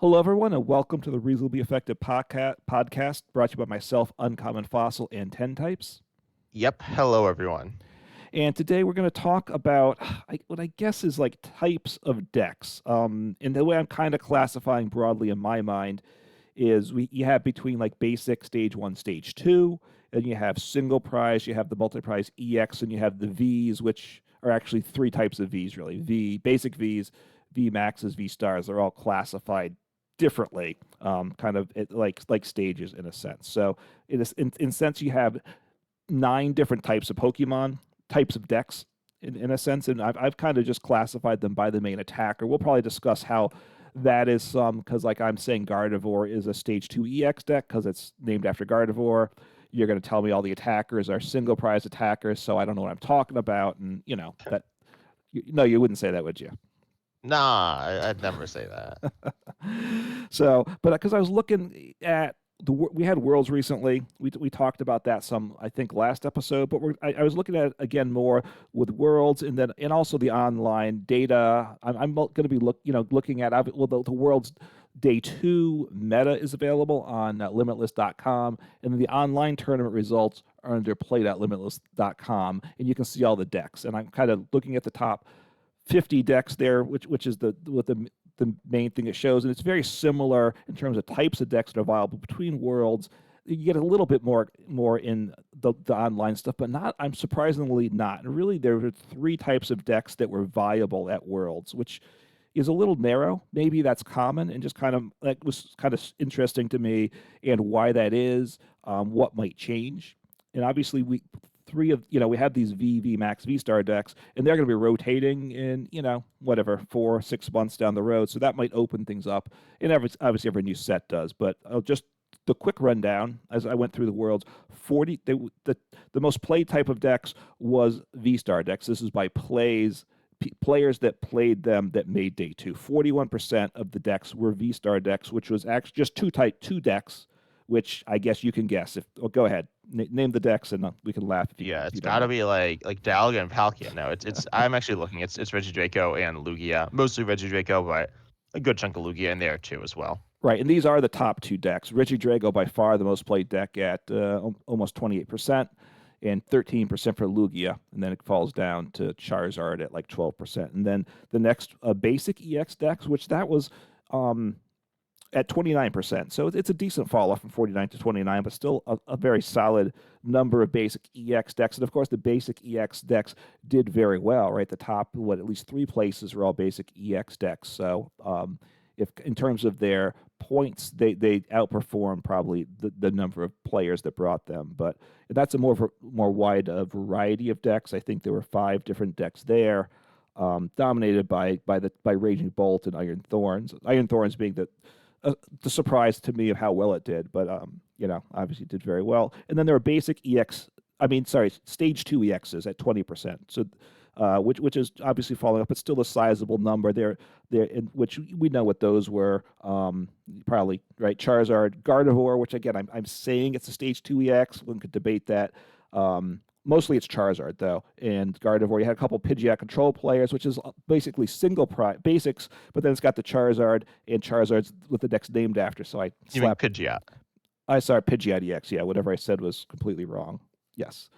Hello, everyone, and welcome to the Reasonably Effective podcast brought to you by myself, Uncommon Fossil, and 10 Types. Yep. Hello, everyone. And today we're going to talk about what I guess is like types of decks. And the way I'm kind of classifying broadly in my mind is you have between like basic stage one, stage two, and you have single prize, you have the multi prize EX, and you have the Vs, which are actually three types of Vs really. Basic Vs, V maxes, V stars. They're all classified differently, kind of like stages in a sense. So in sense, you have nine different types of Pokemon, types of decks in a sense, and I've kind of just classified them by the main attacker. We'll probably discuss how that is some because like I'm saying Gardevoir is a stage 2 EX deck because it's named after Gardevoir. You're going to tell me all the attackers are single prize attackers, so I don't know what I'm talking about, and that. No, you wouldn't say that, would you? Nah, I'd never say that. So, but because I was looking at we had Worlds recently. We talked about that some, I think, last episode. But I was looking at it again more with Worlds, and also the online data. I'm going to be looking at the Worlds Day 2 meta is available on Limitless.com, and then the online tournament results are under play.limitless.com, and you can see all the decks. And I'm kind of looking at the top 50 decks there, which is the main thing it shows, and it's very similar in terms of types of decks that are viable between Worlds. You get a little bit more in the online stuff, but not. I'm surprisingly not. And really, there were three types of decks that were viable at Worlds, which is a little narrow. Maybe that's common, and just kind of that was kind of interesting to me, and why that is, what might change, and obviously we have these V Max, V Star decks, and they're going to be rotating in, whatever, 4 or 6 months down the road. So that might open things up. And obviously every new set does. But just the quick rundown as I went through the Worlds, the most played type of decks was V Star decks. This is by players that played them that made day two. 41% of the decks were V Star decks, which was actually just two decks, which I guess you can guess. Go ahead, name the decks, and we can laugh if you. Yeah, If you it's don't got to know. be like Dialga and Palkia. No, it's. I'm actually looking. It's Regidrago and Lugia. Mostly Regidrago, but a good chunk of Lugia in there too as well. Right, and these are the top two decks. Richie Drago by far the most played deck at almost 28%, and 13% for Lugia, and then it falls down to Charizard at like 12%. And then the next basic EX decks, which that was at 29%. So it's a decent fall off from 49 to 29, but still a very solid number of basic EX decks. And of course, the basic EX decks did very well, right? The top, at least three places were all basic EX decks. So if in terms of their points, they outperform probably the number of players that brought them. But that's a more wide variety of decks. I think there were 5 different decks there. Dominated by Raging Bolt and Iron Thorns. Iron Thorns being the surprise to me of how well it did, but obviously it did very well. And then there are basic stage 2 EXs at 20%. So, which is obviously falling up, but still a sizable number. Which we know what those were. Probably right, Charizard, Gardevoir, which again I'm saying it's a stage 2 EX. One could debate that. Mostly it's Charizard, though, and Gardevoir. You had a couple Pidgeot control players, which is basically single basics, but then it's got the Charizard, and Charizard's with the decks named after, so I You mean slapped. Pidgeot? I sorry, Pidgeot EX, yeah, whatever I said was completely wrong. Yes.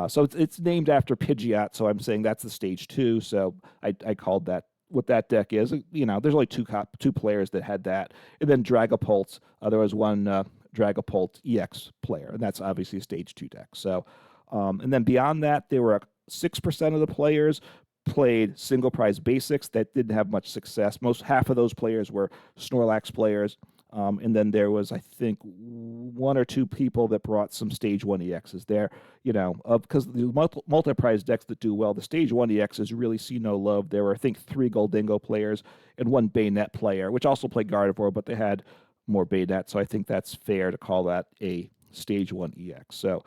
So it's named after Pidgeot, so I'm saying that's the stage 2, so I called that what that deck is. There's only two players that had that, and then Dragapult, there was one Dragapult EX player, and that's obviously a stage 2 deck, so... and then beyond that, there were 6% of the players played single prize basics that didn't have much success. Half of those players were Snorlax players. And then there was, I think, 1 or 2 people that brought some stage 1 EXs there, because the multi-prize decks that do well, the stage 1 EXs really see no love. There were, I think, 3 Goldingo players and 1 Bayonet player, which also played Gardevoir, but they had more Bayonet. So I think that's fair to call that a stage 1 EX. So,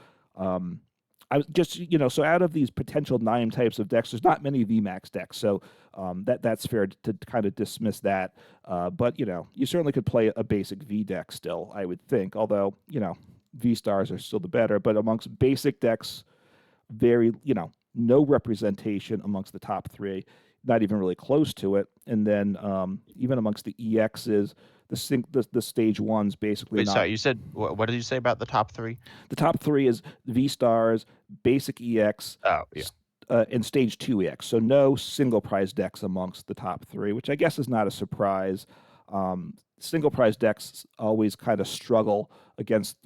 I was just, so out of these potential 9 types of decks, there's not many VMAX decks. So that's fair to kind of dismiss that. But, you certainly could play a basic V deck still, I would think. Although, V stars are still the better. But amongst basic decks, no representation amongst the top 3, not even really close to it. and then even amongst the EXs, the stage ones basically Wait, not. sorry, you said what did you say about the top 3? The top three is V stars, basic EX, Oh, yeah. and stage two EX. So no single prize decks amongst the top three, which I guess is not a surprise. Single prize decks always kind of struggle against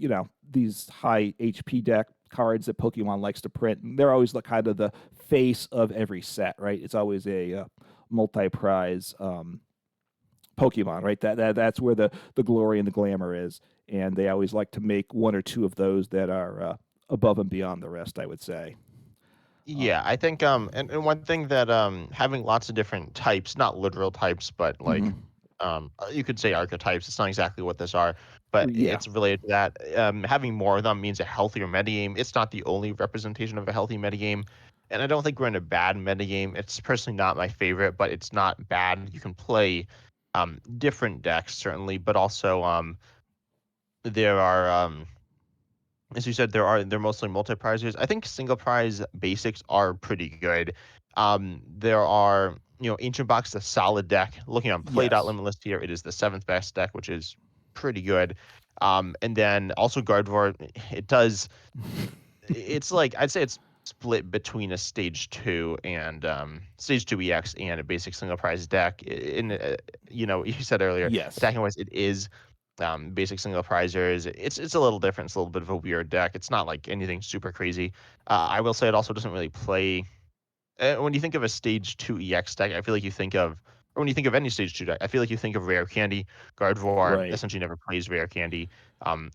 these high HP deck cards that Pokemon likes to print. And they're always kind of the face of every set, right? It's always a multi prize Pokemon, right? That's where the glory and the glamour is, and they always like to make one or two of those that are above and beyond the rest, I would say. Yeah, I think and one thing that having lots of different types, not literal types, but like Mhm. you could say archetypes. It's not exactly what those are, but Yeah, it's related to that. Having more of them means a healthier metagame. It's not the only representation of a healthy metagame, and I don't think we're in a bad metagame. It's personally not my favorite, but it's not bad. You can play different decks certainly, but also there are as you said, they're mostly multi-prizers. I think single prize basics are pretty good. There are Ancient Box, a solid deck. Looking on yes, Play.Limitless here, it is the seventh best deck, which is pretty good. And then also Gardevoir, it does. It's like I'd say it's split between a stage two EX and a basic single prize deck. You said earlier, yes, attacking wise, it is basic single prizers. It's a little different. It's a little bit of a weird deck. It's not like anything super crazy. I will say it also doesn't really play. When you think of a stage two EX deck, I feel like you think of, or when you think of any stage two deck, I feel like you think of rare candy. Gardevoir right, essentially never plays rare candy. Um,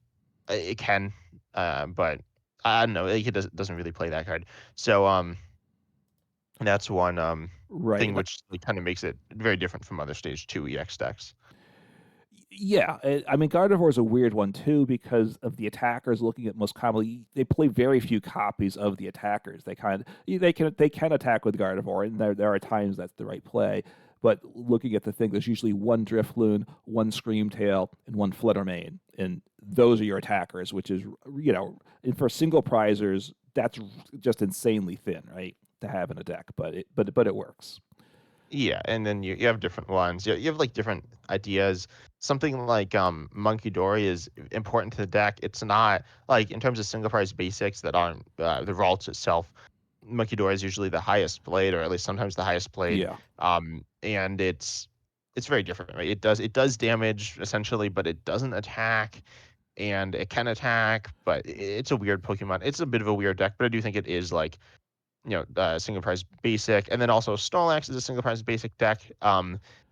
it can, but I don't know. Like, it doesn't really play that card. So that's one right. thing which like, kind of makes it very different from other stage two EX decks. Yeah, I mean Gardevoir is a weird one too because of the attackers. Looking at most commonly, they play very few copies of the attackers. They can attack with Gardevoir, and there are times that's the right play. But looking at the thing, there's usually one Drifloon, one Screamtail, and one Fluttermane, and those are your attackers. Which is and for single prizers, that's just insanely thin, right, to have in a deck. But it works. Yeah, and then you have different ones. You have like different ideas. Something like Monkey Dory is important to the deck. It's not like in terms of single price basics that aren't the vaults itself. Monkey Dory is usually the highest played, or at least sometimes the highest played. Yeah, And it's very different, right? It does damage essentially, but it doesn't attack, and it can attack, but it's a weird Pokemon. It's a bit of a weird deck, but I do think it is like single prize basic, and then also Snorlax is a single prize basic deck.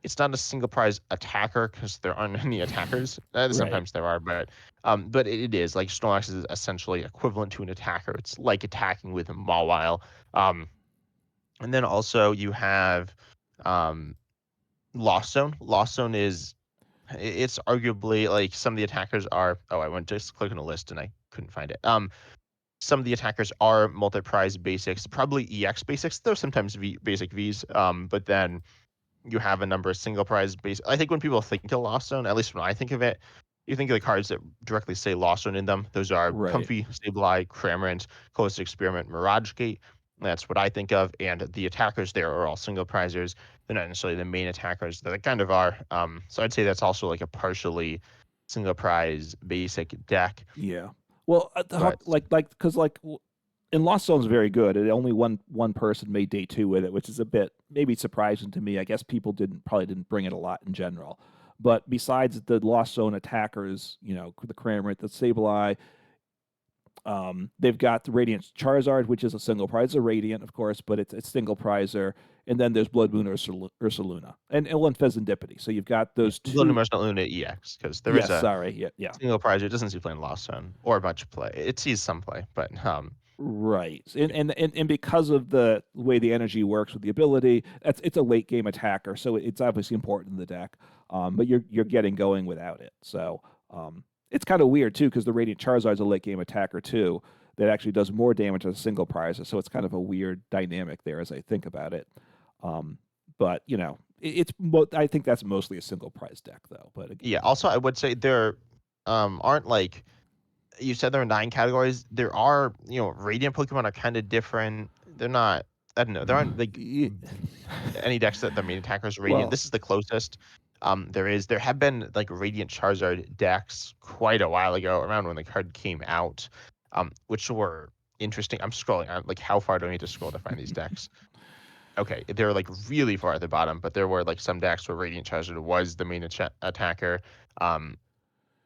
It's not a single prize attacker because there aren't any attackers. right. Sometimes there are, but it is like Snorlax is essentially equivalent to an attacker. It's like attacking with a Mawile. Um, and then also you have um, Lost Zone. Lost Zone it's arguably like some of the attackers are. Oh, I went just clicking a list and I couldn't find it. Some of the attackers are multi-prize basics, probably EX basics. There's sometimes basic Vs, but then you have a number of single prize base. I think when people think of Lost Zone, at least when I think of it, you think of the cards that directly say Lost Zone in them. Those are Right. Comfy, Sableye, Cramorant, Close Experiment, Mirage Gate. That's what I think of. And the attackers there are all single prizers. They're not necessarily the main attackers. They kind of are. So I'd say that's also like a partially single prize basic deck. Yeah. Well, But because and Lost Zone's very good. And only one person made day two with it, which is a bit maybe surprising to me. I guess people probably didn't bring it a lot in general. But besides the Lost Zone attackers, the Cramorant, the Sableye, they've got the Radiant Charizard, which is a single prize, a Radiant, of course, but it's single prizer. And then there's Blood Moon Ursaluna and Pheasantipity. So you've got yeah, those Blood two. Moon Luna EX because there is Yes, a sorry. Yeah, yeah. single prize. It doesn't see play in Lost Zone or much play. It sees some play, but Right, and because of the way the energy works with the ability, it's a late game attacker, so it's obviously important in the deck. But you're getting going without it, so it's kind of weird too because the Radiant Charizard's a late game attacker too that actually does more damage as a single prize. So it's kind of a weird dynamic there as I think about it. But I think that's mostly a single prize deck though. But yeah. Also, I would say there aren't like you said there are 9 categories. There are, radiant Pokemon are kind of different. They're not. I don't know. There aren't like Ye- any decks that the main attacker is Radiant. well, This is the closest. There have been like Radiant Charizard decks quite a while ago, around when the card came out, which were interesting. I'm scrolling. Like, how far do I need to scroll to find these decks? Okay, they're like really far at the bottom, but there were like some decks where Radiant Charizard was the main attacker. Um,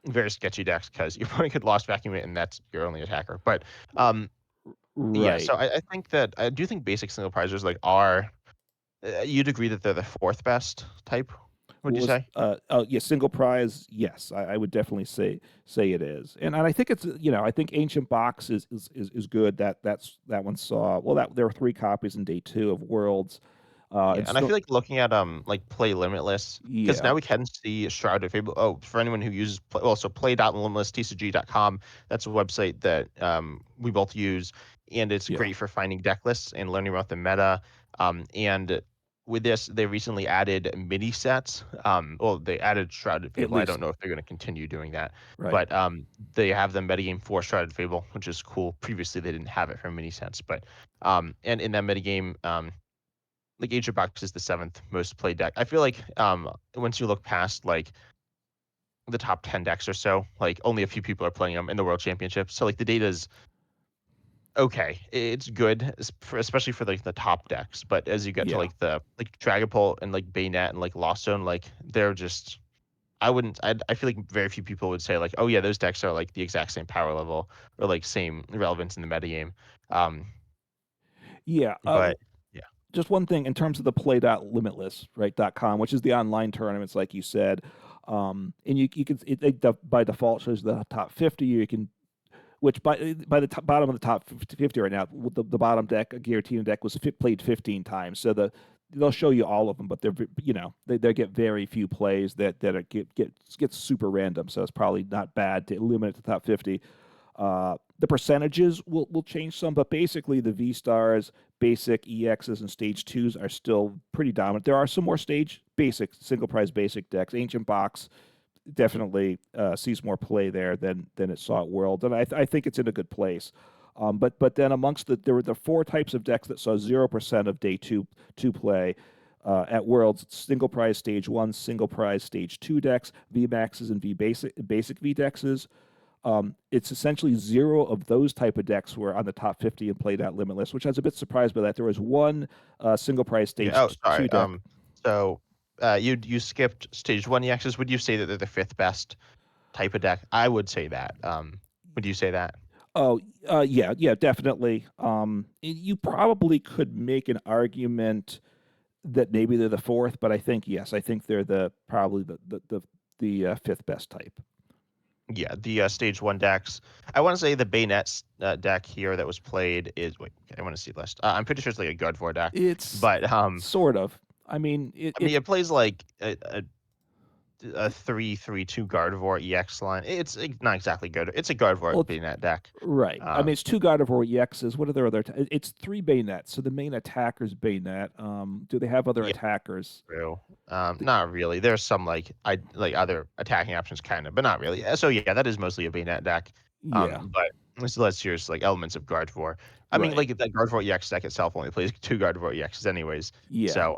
Very sketchy decks because your opponent could Lost Vacuum it, and that's your only attacker. But yeah, right. so I think that I do think basic single prizers like are. You'd agree that they're the fourth best type, would What you was say? yeah, single prize? Yes, I would definitely say it is, and I think it's I think Ancient Box is good. That one saw well that there were 3 copies in day 2 of Worlds. Yeah, And and I still feel like looking at like Play Limitless, because yeah now we can see Shroud of Fable. Oh, for anyone who uses so play.limitlesstcg.com, that's a website that we both use, and it's yeah great for finding deck lists and learning about the meta. And with this, they recently added mini sets. Well, they added Shrouded at Fable. I don't least know if they're going to continue doing that, right. but they have the metagame for Shrouded Fable, which is cool. Previously, they didn't have it for mini sets, but and in that metagame, like Age of Box is the seventh most played deck. I feel like once you look past like the top 10 decks or so, like only a few people are playing them in the World Championship. So like the data is okay. It's good, especially for like the top decks. But as you get to Yeah, like the like Dragapult and like Bayonet and like Lost Zone, like they're just I wouldn't. I feel like very few people would say like, oh yeah, those decks are like the exact same power level or like same relevance in the metagame. Um, yeah. but yeah, Just one thing in terms of the play.limitless, right, .com, which is the online tournaments, like you said. And you can by default shows the top 50. You can which by the bottom of the top 50 right now, the bottom deck, a Guillotine deck, was played 15 times. So they'll show you all of them, but they get very few plays that get super random. So it's probably not bad to eliminate the top 50. The percentages will change some, but basically the V stars, basic EXs, and stage twos are still pretty dominant. There are some more stage basic single prize basic decks. Ancient Box definitely sees more play there than it saw at World, and I think it's in a good place. But then amongst there were the 4 types of decks that saw 0% of day two play. At Worlds, single prize stage 1, single prize stage 2 decks, V maxes and V basic V dexes. It's essentially 0 of those type of decks were on the top 50 and played out limitless, which I was a bit surprised by that. There was one single prize yeah. stage Oh, sorry. two deck. So you skipped stage one EXs. Would you say that they're the fifth best type of deck? I would say that. Would you say that? Oh, yeah, definitely. You probably could make an argument that maybe they're the fourth, but I think yes, I think they're probably the fifth best type. Yeah, the stage one decks. I want to say the Bayonet deck here that was played is wait. I want to see the list. I'm pretty sure it's like a Godvor deck, It's but sort of. I mean, I mean it plays like a 3/3/2 Gardevoir EX line. It's not exactly good. It's a Gardevoir well, Bayonet deck. right. I mean, Um, it's 2 Gardevoir EXs. What are their other? It's 3 Bayonets. So the main attacker's Bayonet. Do they have other yeah, attackers? true. The, Not really. There's some like other attacking options, kind of, but not really. So yeah, that is mostly a Bayonet deck. yeah. But this lets use like elements of Gardevoir. I mean, Right. like that Gardevoir EX deck itself only plays 2 Gardevoir EXs anyways. Yeah. So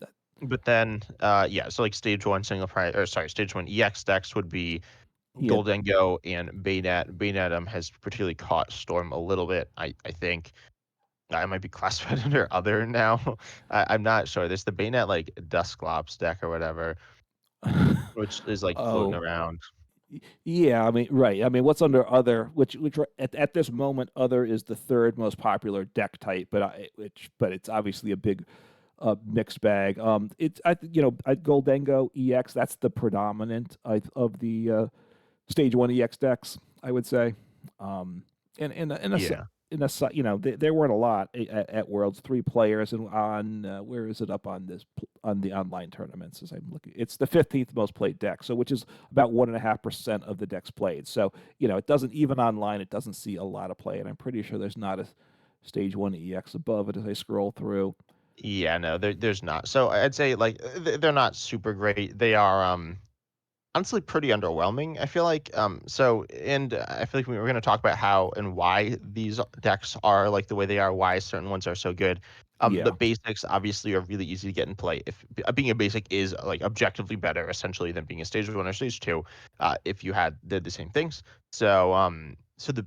That, but then yeah, so like stage one single prize or sorry, stage one EX decks would be yeah. Goldengo and Bayonet. Bayonet has particularly caught Storm a little bit. I think I might be classified under other now. I'm not sure. There's the Bayonet like Dusclops deck or whatever, which is like floating Oh, around. yeah. I mean, right. I mean, what's under other? Which at this moment, other is the third most popular deck type, but it's obviously a big mixed bag. It's Goldengo EX. That's the predominant of the stage 1 EX decks, I would say. Um, and Yeah. there weren't a lot at Worlds. 3 players and on where is it up on on the online tournaments? As I'm looking, it's the 15th most played deck, so which is about 1.5% of the decks played. So it doesn't even online. It doesn't see a lot of play, and I'm pretty sure there's not a stage 1 EX above it as I scroll through. Yeah, no, there's not. So I'd say like they're not super great. They are honestly pretty underwhelming. I feel like so and I feel like we were going to talk about how and why these decks are like the way they are, why certain ones are so good. Yeah, The basics obviously are really easy to get in play. If being a basic is like objectively better essentially than being a stage one or stage two, if you had did the same things.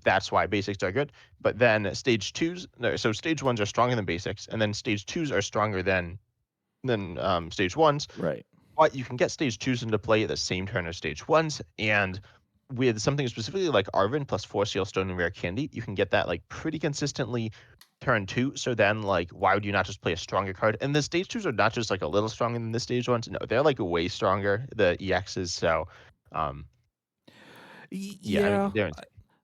That's why basics are good. But then stage twos, no, so stage ones are stronger than basics, and then stage twos are stronger than stage ones. right. But you can get stage twos into play at the same turn as stage ones, and with something specifically like Arvin plus 4 Seal Stone and Rare Candy, you can get that, like, pretty consistently turn 2, so then, like, why would you not just play a stronger card? And the stage 2s are not just, like, a little stronger than the stage 1s, no, they're, like, way stronger, the EXs, so, um, yeah, I mean, Yeah. they're insane.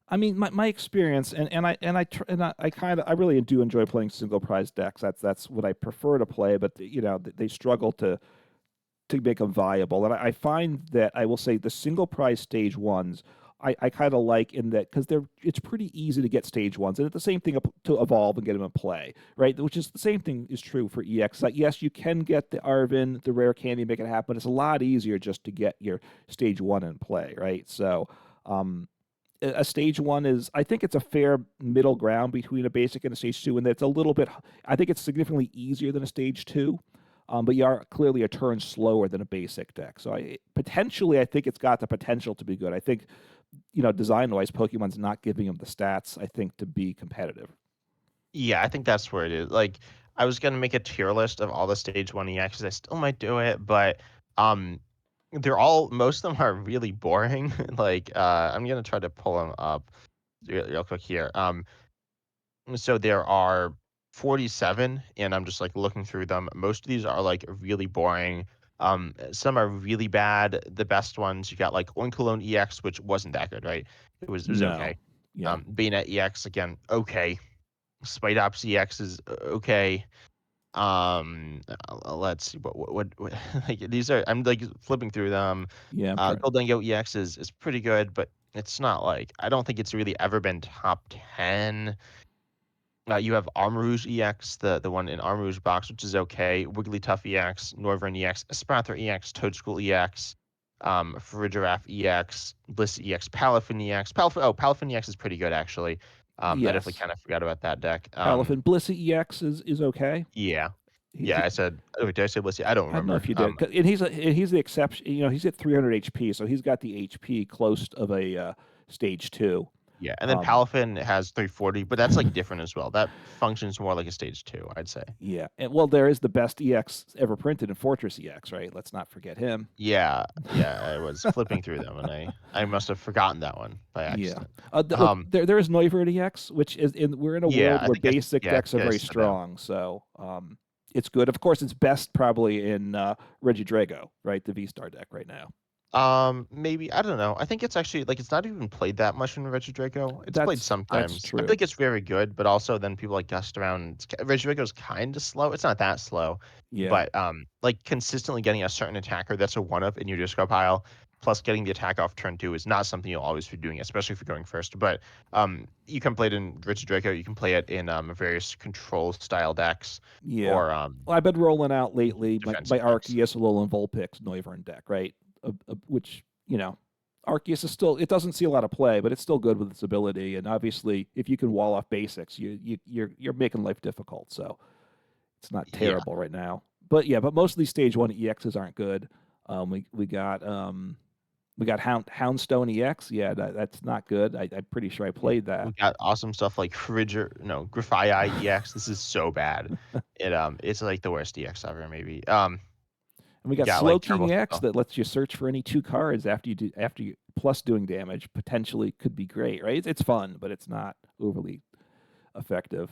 I mean, my experience, I kind of I really do enjoy playing single prize decks. That's what I prefer to play. But you know, they struggle to make them viable. And I find that I will say the single prize stage ones I kind of like in that because it's pretty easy to get stage ones, and it's the same thing to evolve and get them in play, right? Which is the same thing is true for EX. Like yes, you can get the Arvin, the rare candy, make it happen. It's a lot easier just to get your stage one in play, right? So. A stage one is I think it's a fair middle ground between a basic and a stage two, and it's a little bit I think it's significantly easier than a stage two, but you are clearly a turn slower than a basic deck. So I think it's got the potential to be good. I think design wise, Pokemon's not giving them the stats I think to be competitive. Yeah, I think that's where it is, like, I was gonna make a tier list of all the stage 1 EXs, I still might do it, but, um, most of them are really boring, like, I'm gonna try to pull them up real quick here, so there are 47, and I'm just like looking through them. Most of these are like really boring. Some are really bad. The best ones you got like Oinkalone EX, which wasn't that good, right? It was okay. No, yeah, Bayonet EX again, okay. Spite Ops EX is okay. Let's see what like these are. I'm like flipping through them. yeah, I'm trying. Goldango EX is pretty good, but it's not like I don't think it's really ever been top 10. You have Armarouge EX, the one in Armarouge box, which is okay. Wigglytuff EX, Northern EX, Sprather EX, Toadstool EX, Farigiraf EX, Bliss EX, Palafin EX. Palafin EX is pretty good actually. I definitely Yes, kind of forgot about that deck. Palafin Blissey EX is okay. Yeah, He, yeah. I said, oh, did I say Bliss? I don't I don't know remember. if you did, and he's the exception. He's at 300 HP, so he's got the HP close of a stage two. Yeah, and then Um, Palafin has 340, but that's like different as well. That functions more like a stage two, I'd say. yeah, and well, there is the best EX ever printed in Fortress EX, right? Let's not forget him. Yeah, yeah, I was flipping through them, and I must have forgotten that one by Yeah. accident. Look, Um, there is Neuvert EX, which is we're in a yeah, world I where think basic I decks are think I very said that. strong, so it's good. Of course, it's best probably in Regidrago, right? The V Star deck right now. Maybe I don't know. I think it's actually like it's not even played that much in Regidrago. It's played That's sometimes. I feel true. like it's very good, but also then people like gust around. Regidrago's kind of slow. It's not that slow, Yeah. but like consistently getting a certain attacker that's a one up in your discard pile, plus getting the attack off turn two is not something you'll always be doing, especially if you're going first. But you can play it in Regidrago. You can play it in various control style decks Yeah. or Well, I've been rolling out lately my defensive decks. Arceus, Alolan Vulpix, Noivern deck, right? Which, Arceus is still, it doesn't see a lot of play, but it's still good with its ability. And obviously, if you can wall off basics, you're making life difficult. So it's not Yeah. terrible right now. But yeah, but most of these stage one EXs aren't good. We got Houndstone EX. Yeah, that's not good. I'm pretty sure I Yeah, played that. we got awesome stuff like Grafai EX. This is so bad. It's like the worst EX ever, maybe. And we We got got Slow like King terrible X stuff. that lets you search for any two cards after you plus doing damage. Potentially could be great, right? It's fun, but it's not overly effective.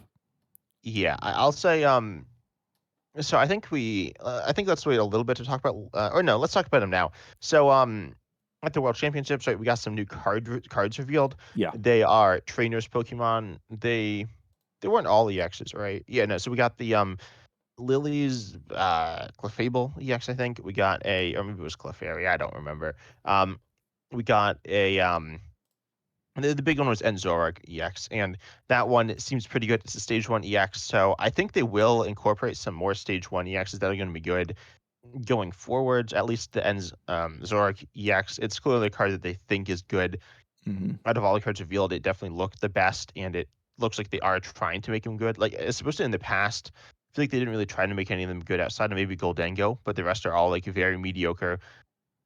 Yeah, I'll say. So I think let's wait a little bit to talk about. Or no, let's talk about them now. So at the World Championships, right, we got some new cards revealed. Yeah. They are trainers Pokemon. They weren't all EXs, right? Yeah, no. So we got the Lily's Clefable EX, I think. We got or maybe it was Clefairy, I don't remember. Um, we got the big one was Enzorg EX, and that one seems pretty good. It's a stage one EX, so I think they will incorporate some more stage one EXs that are going to be good going forwards. At least the Zorg EX, it's clearly a card that they think is good. Hmm. Out of all the cards revealed, it definitely looked the best, and it looks like they are trying to make him good. Like, especially in the past, feel like they didn't really try to make any of them good outside of maybe Goldengo, but the rest are all like very mediocre,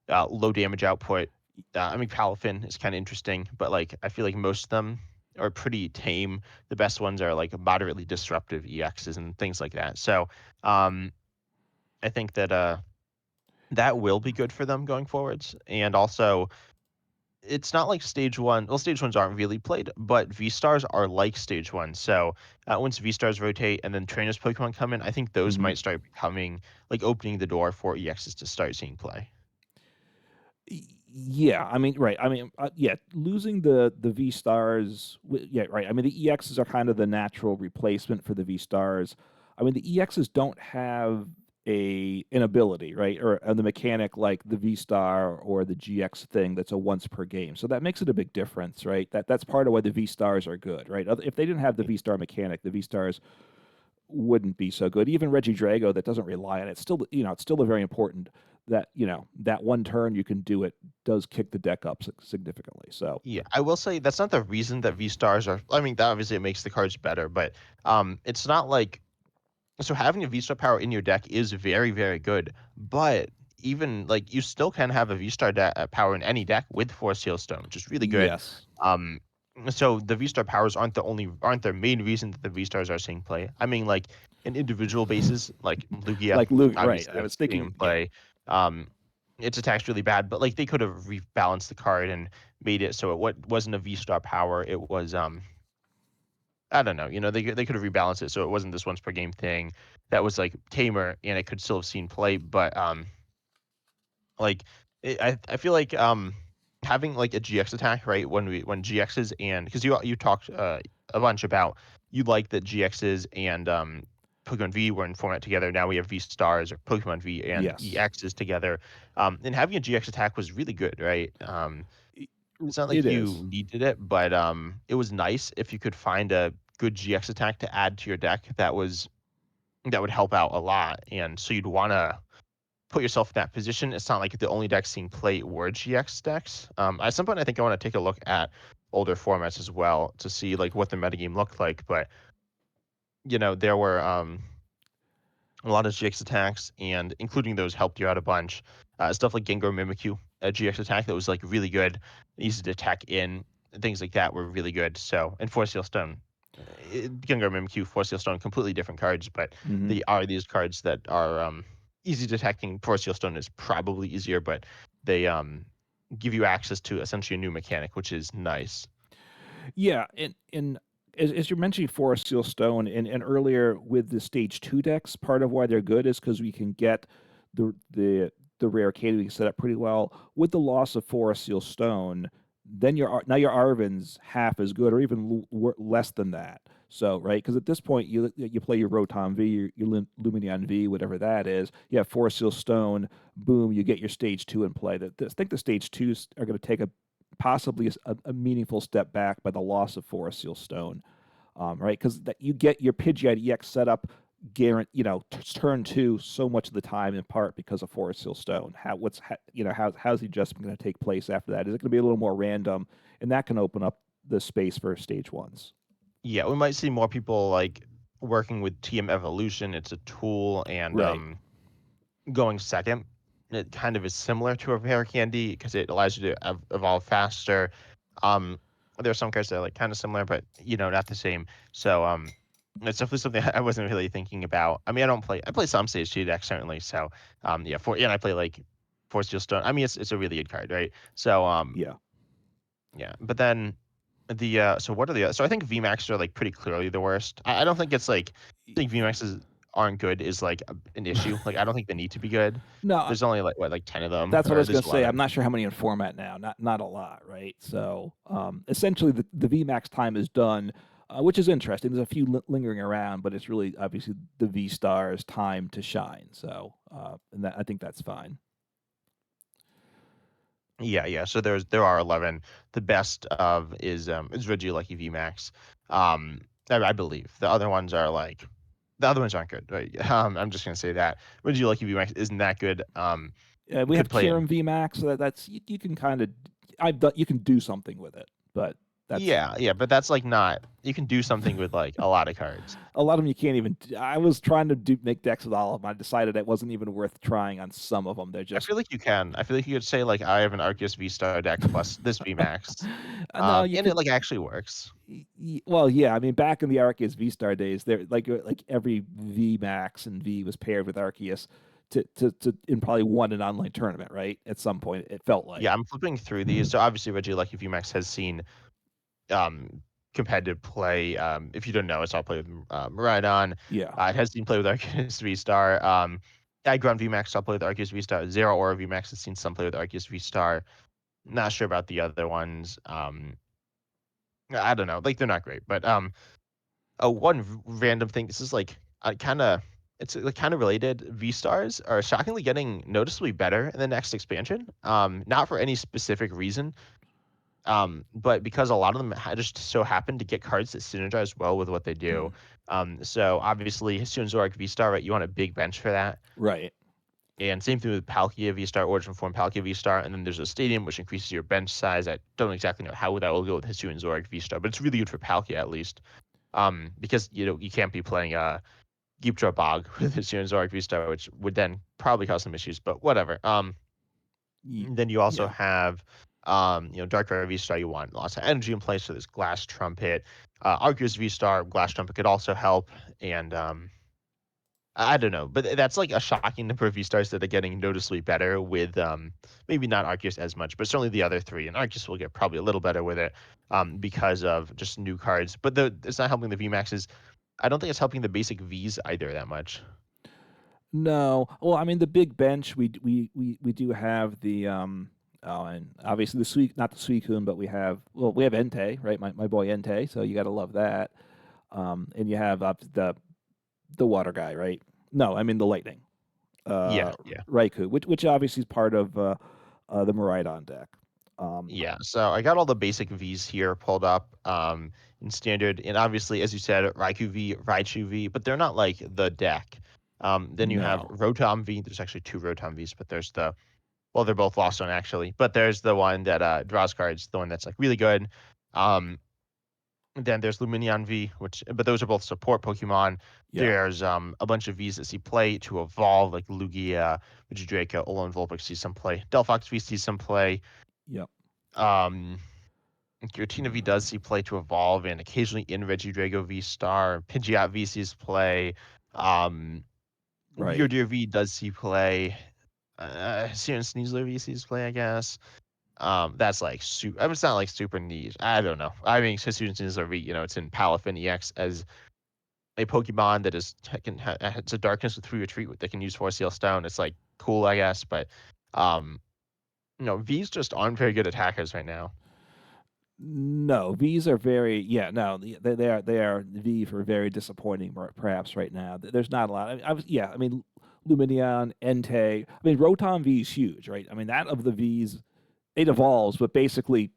low damage output. I mean, Palafin is kind of interesting, but like I feel like most of them are pretty tame. The best ones are like moderately disruptive EXs and things like that. So um, I think that that will be good for them going forwards. And also, it's not like stage one. Well, stage ones aren't really played, but V stars are like stage one. So once V stars rotate and then trainers Pokemon come in, I think those Hmm. might start becoming like opening the door for EXs to start seeing play. Yeah, I mean, right. I mean, yeah, losing the V stars. Yeah, right. I mean, the EXs are kind of the natural replacement for the V stars. I mean, the EXs don't have an ability, right, or the mechanic like the V star or the GX thing that's a once per game. So that makes it a big difference, right? That's part of why the V stars are good, right? If they didn't have the V star mechanic, the V stars wouldn't be so good. Even Reggie Drago that doesn't rely on it, still, it's still a very important that, that one turn you can do it does kick the deck up significantly. So, Yeah, I will say that's not the reason that V stars are. I mean, that obviously it makes the cards better, but it's not like so having a V-Star power in your deck is very, very good, but even like you still can have a V-Star power in any deck with Force Seal Stone, which is really good. yes. Um, so the V-Star powers aren't their main reason that the V-Stars are seeing play. I mean, like in individual bases, like Lugia, Like Luke, right? obviously I I've was seen thinking, him yeah. play. Its attack's really bad, but like they could have rebalanced the card and made it so wasn't a V-Star power. It was I don't know. They could have rebalanced it so it wasn't this once per game thing that was like tamer and it could still have seen play. But like I feel like having like a GX attack right when GXs and because you talked a bunch about you like that GXs and Pokemon V were in format together. Now we have V stars or Pokemon V and Yes. EXs together. And having a GX attack was really good, right? It's not It like you is. needed it, but, it was nice if you could find a good GX attack to add to your deck that would help out a lot, and so you'd wanna put yourself in that position. It's not like the only decks seeing play were GX decks. At some point, I think I wanna take a look at older formats as well to see, like, what the metagame looked like, but, there were, a lot of GX attacks, and including those helped you out a bunch. Stuff like Gengar Mimikyu, a GX attack that was like really good, easy to attack in, and things like that were really good. So, and Force Seal Stone, Gengar Mimikyu, Force Seal Stone, completely different cards, but Hmm. they are these cards that are easy detecting. Force Seal Stone is probably easier, but they give you access to essentially a new mechanic, which is nice. Yeah, and as you're mentioning Forest Seal Stone, and earlier with the stage two decks, part of why they're good is because we can get the the the rare candy we can set up pretty well. With the loss of Forest Seal Stone, then now your Arven's half as good, or even less than that. So right, because at this point you play your Rotom V, your Lumineon V, whatever that is. You have Forest Seal Stone, boom, you get your stage two in play. I think the stage twos are going to take a possibly a meaningful step back by the loss of Forest Seal Stone, right? Because that you get your Pidgeot EX set up, turn two so much of the time in part because of Forest Seal Stone. How's the adjustment going to take place after that? Is it going to be a little more random, and that can open up the space for stage ones? Yeah, we might see more people like working with TM Evolution. It's a tool, and Right. going second. It kind of is similar to a rare candy because it allows you to evolve faster. Um, there are some cards that are like kind of similar, but not the same. So it's definitely something I wasn't really thinking about. I mean, I play some stage two decks certainly. So yeah, and I play like Force Steel Stone. I mean, it's a really good card, right? So Yeah. yeah, but then so what are the so I think VMAX are like pretty clearly the worst. I don't think it's like I think VMAXs aren't good is like an issue. Like I don't think they need to be good. No, There's only like what like 10 of them that's what I or was going there's to say. I'm 11. not sure how many in format now. Not a lot, right? So essentially, the VMAX time is done, which is interesting. There's a few lingering around, but it's really obviously the V Star's time to shine. So and I think that's fine. Yeah, yeah. So there are 11. The best of is Regieleki VMAX. Um I believe. The other ones aren't good, right? I'm just gonna say that. Regieleki VMAX isn't that good. We have Could play in Kirim VMAX. So that's you can kind of I've done you can do something with it, but That's Yeah, but that's like not. You can do something with like a lot of cards. a lot of them you can't even. I was trying to make decks with all of them. I decided it wasn't even worth trying on some of them. They're I just feel like you can. I feel like you could say like I have an Arceus V Star deck plus this VMAX, no, you and it could. like actually works. Well, yeah. I mean, back in the Arceus V Star days, there like every V Max and V was paired with Arceus to in probably won an online tournament, right? At some point, it felt Yeah, like. I'm flipping through these. So obviously, Reggie Lucky VMAX has seen um, competitive play. If you don't know, it's all play with Miraidon. Yeah. It has seen play with Arceus V Star. Aggron VMAX saw play with Arceus V Star. Zero Aura VMAX has seen some play with Arceus V Star. Not sure about the other ones. I don't know. Like they're not great, but one random thing. This is like kind of. It's like kind of related. V stars are shockingly getting noticeably better in the next expansion. Not for any specific reason, but because a lot of them just so happen to get cards that synergize well with what they do. Mm. So obviously, Hisuian Zorak V Star, right? You want a big bench for that. Right. And same thing with Palkia V Star, Origin Form Palkia V Star, and then there's a stadium which increases your bench size. I don't exactly know how that will go with Hisuian Zorak V Star, but it's really good for Palkia at least. Because you can't be playing Geepdra Bog with Hisuian Zorak V Star, which would then probably cause some issues, but whatever. Then you also Yeah. have, Darkrai V-Star, you want lots of energy in place, so there's Glass Trumpet. Arceus V-Star, Glass Trumpet could also help, and, I don't know, but that's, like, a shocking number of V-Stars that are getting noticeably better with, maybe not Arceus as much, but certainly the other 3, and Arceus will get probably a little better with it, because of just new cards, but it's not helping the VMAXs. I don't think it's helping the basic Vs either that much. No. Well, I mean, the big bench, we do have the oh, and obviously the sweet, not the Suicune, but we have Entei, right? My boy Entei, so you got to love that. And you have the water guy, right? No, I mean the lightning. Yeah, Uh, yeah. Raikou, which obviously is part of the Miraidon deck. Um, Yeah, so I got all the basic Vs here pulled up in standard, and obviously, as you said, Raikou V, Raichu V, but they're not like the deck. Then you have no. Rotom V. There's actually two Rotom Vs, but well, they're both lost on actually, but there's the one that draws cards, the one that's like really good. Um, and then there's Lumineon V, but those are both support Pokemon. Yeah. There's a bunch of Vs that see play to evolve, like Lugia, Regidrago, Alolan Vulpix sees some play. Delphox V sees some play. Yep. Um, Giratina V does see play to evolve, and occasionally in Regidrago V Star, Pidgeot V sees play. Um, Right. Beardeer V does see play. Siren Sneasler V sees play, I guess. That's like super. I mean, it's not like super niche. I don't know. I mean, Siren Sneasler V, it's in Palafin EX as a Pokemon that it's a darkness with 3 retreat that can use Force Seal Stone. It's like cool, I guess, but um, V's just aren't very good attackers right now. No, V's are very no, they are V for very disappointing perhaps right now. There's not a lot. I mean Lumineon, Entei. I mean Rotom V is huge, right? I mean that of the V's, it evolves, but basically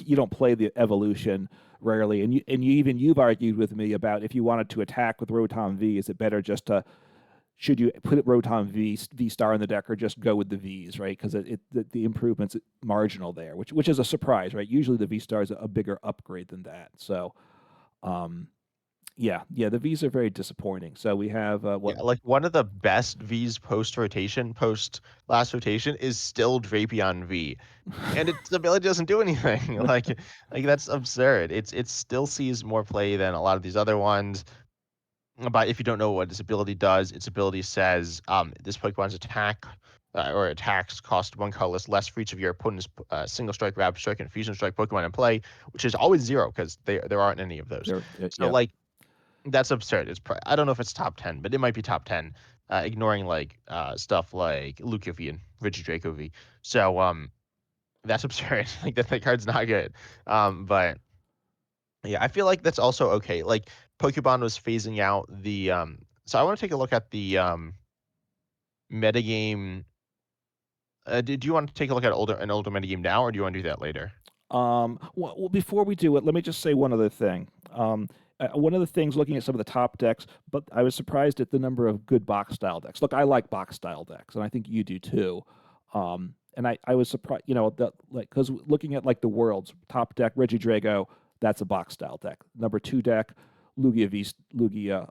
you don't play the evolution rarely. You've argued with me about if you wanted to attack with Rotom V, is it better just to should you put Rotom V Star in the deck or just go with the Vs, right? Because the improvement's marginal there, which is a surprise, right? Usually the V Star is a bigger upgrade than that. So, um, yeah, the Vs are very disappointing. So we have what? Yeah, like one of the best V's post last rotation is still Drapion V. And its ability doesn't do anything. Like that's absurd. It still sees more play than a lot of these other ones. But if you don't know what its ability does, its ability says this Pokemon's attack or attacks cost 1 colorless less for each of your opponent's single strike, rapid strike, and fusion strike Pokemon in play, which is always 0 because there aren't any of those. So Yeah, like that's absurd. I don't know if it's top 10, but it might be top 10, ignoring like stuff like Lugia V and Regidrago V. So that's absurd. Like that card's not good. But yeah, I feel like that's also okay. Like Pokemon was phasing out the so I want to take a look at the metagame. Do you want to take a look at an older metagame now, or do you want to do that later? well, before we do it, let me just say one other thing. One of the things looking at some of the top decks, but I was surprised at the number of good box style decks. Look, I like box style decks, and I think you do too. And I was surprised, that like because looking at like the world's top deck, Regidrago, that's a box style deck. Number 2 deck, Lugia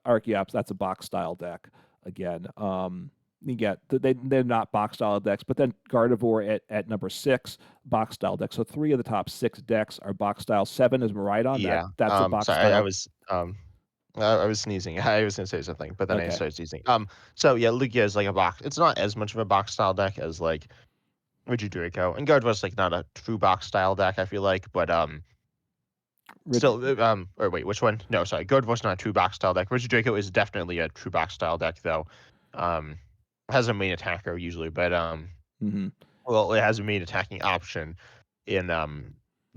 Archeops, that's a box style deck again. You get they're not box style decks, but then Gardevoir at number 6, box style deck. So 3 of the top 6 decks are box style. 7 is Miraidon. Yeah. That's a box Sorry, I style. was I was sneezing. I was gonna say something, but then I Okay. started sneezing. So yeah, Lugia is like a box. It's not as much of a box style deck as like Draco, and Gardevoir's like not a true box style deck. I feel like, but Rigi- still, or wait, which one? No, sorry, Gardevoir's not a true box style deck. Draco is definitely a true box style deck, though. Um, has a main attacker usually, but mhm. well, it has a main attacking option in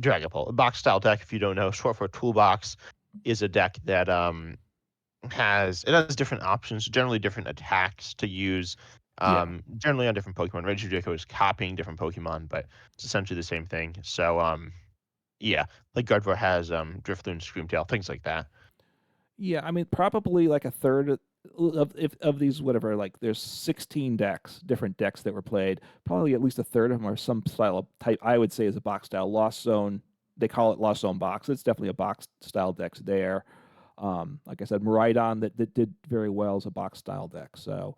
Dragapult. A box style deck, if you don't know, short for toolbox, is a deck that has different options, generally different attacks to use. Yeah. Generally on different Pokemon. Draco is copying different Pokemon, but it's essentially the same thing. So yeah, like Gardevoir has Drifloon, Screamtail, things like that. Yeah, I mean, probably like a third of these, whatever, like there's 16 decks, different decks that were played. Probably at least a third of them are some style of type. I would say is a box style. Lost Zone, they call it Lost Zone box. It's definitely a box style deck there. Like I said, Miraidon that did very well as a box style deck. So,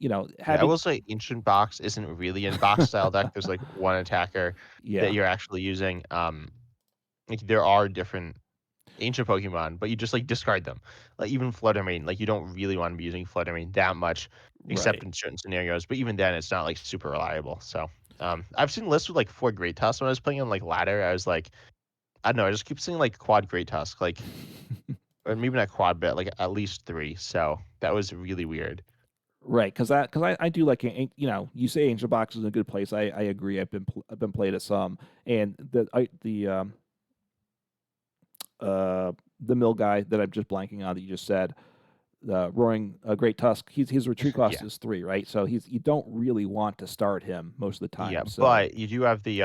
Yeah, I having will say Ancient Box isn't really in box style deck. There's like one attacker that yeah, you're actually using. Like there are different ancient Pokemon, but you just like discard them. Like even Fluttermane, like you don't really want to be using Fluttermane that much, except right. in certain scenarios. But even then, it's not like super reliable. So I've seen lists with like 4 Great Tusks when I was playing on like ladder. I was like, I don't know, I just keep seeing like quad Great Tusk, like or maybe not quad, but like at least 3. So that was really weird. Right, because I do like you say Angel Box is a good place. I agree. I've been played at some, and the mill guy that I'm just blanking on that you just said, the roaring Great Tusk. His retreat cost Yeah. is 3, right? So you don't really want to start him most of the Yeah, time. So but you do have the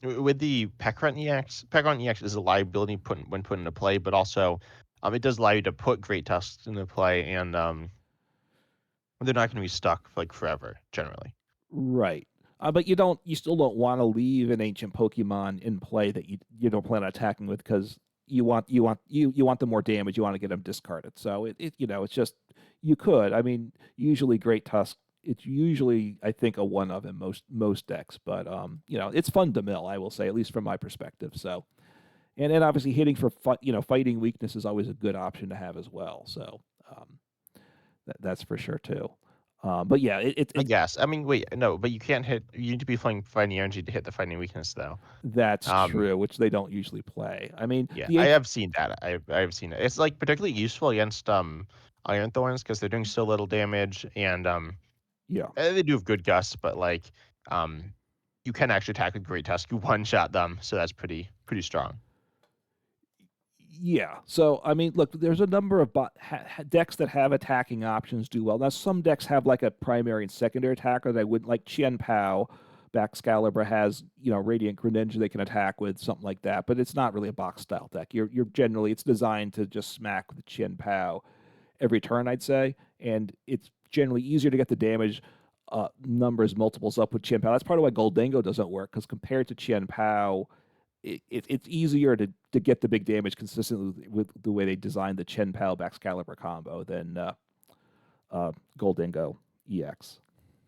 with the Pekron EX. Pekron EX is a liability when put into play, but also it does allow you to put Great Tusks into play, and they're not going to be stuck like forever generally. right, but you still don't want to leave an ancient Pokemon in play that you don't plan on attacking with because you want the more damage. You want to get them discarded. So it's just you could. I mean, usually Great Tusk. It's usually I think a one of in most decks, but it's fun to mill. I will say at least from my perspective. So and then obviously hitting for fighting weakness is always a good option to have as well. So um, that's for sure too. But yeah, I guess. I mean, wait, no, but you can't hit. You need to be playing Fighting Energy to hit the Fighting Weakness, though. that's Um, true, which they don't usually play. I mean, yeah, the I H have seen that. I've seen it. It's like particularly useful against Iron Thorns because they're doing so little damage, and yeah. they do have good gusts, but like um, you can actually attack with Great Tusk. You one shot them, so that's pretty strong. Yeah. So, I mean, look, there's a number of decks that have attacking options do well. Now, some decks have like a primary and secondary attacker that I wouldn't like. Chien Pao, Baxcalibur has, Radiant Greninja they can attack with, something like that. But it's not really a box style deck. You're generally, it's designed to just smack with Chien Pao every turn, I'd say. And it's generally easier to get the damage numbers multiples up with Chien Pao. That's part of why Goldango doesn't work, because compared to Chien Pao, it's easier to get the big damage consistently with the way they designed the Chen Pal Baxcalibur combo than Goldingo EX.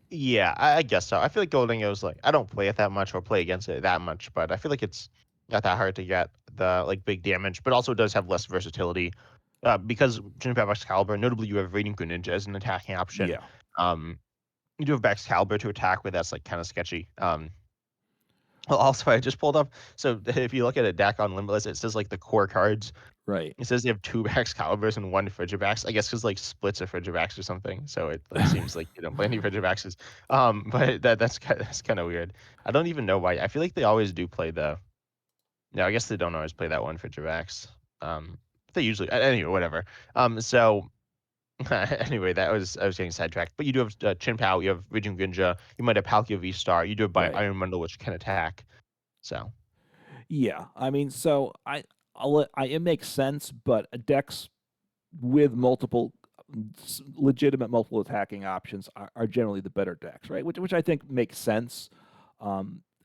Yeah, I guess so. I feel like Golding is like I don't play it that much or play against it that much, but I feel like it's not that hard to get the like big damage, but also does have less versatility. Because Juniper Excalibur, notably you have Radiant Greninja as an attacking option. Yeah, Um, you do have Excalibur to attack with, that's like kind of sketchy. Well, also I just pulled up. So if you look at a deck on Limitless, it says like the core cards. right. It says they have 2 Excaliburs and 1 Frigivax. I guess because like splits a Frigivax or something. So it like seems like you don't play any Frigivaxes. But that's kind of weird. I don't even know why. I feel like they always do play the. No, I guess they don't always play that 1 Frigivax. They usually anyway, whatever. So anyway, I was getting sidetracked. But you do have Chin Pao, you have Raging Ginja, you might have Palkia V Star, you do have Right. Iron Bundle, which can attack. So Yeah. I mean, so it makes sense, but decks with multiple legitimate multiple attacking options are generally the better decks, right? Which I think makes sense.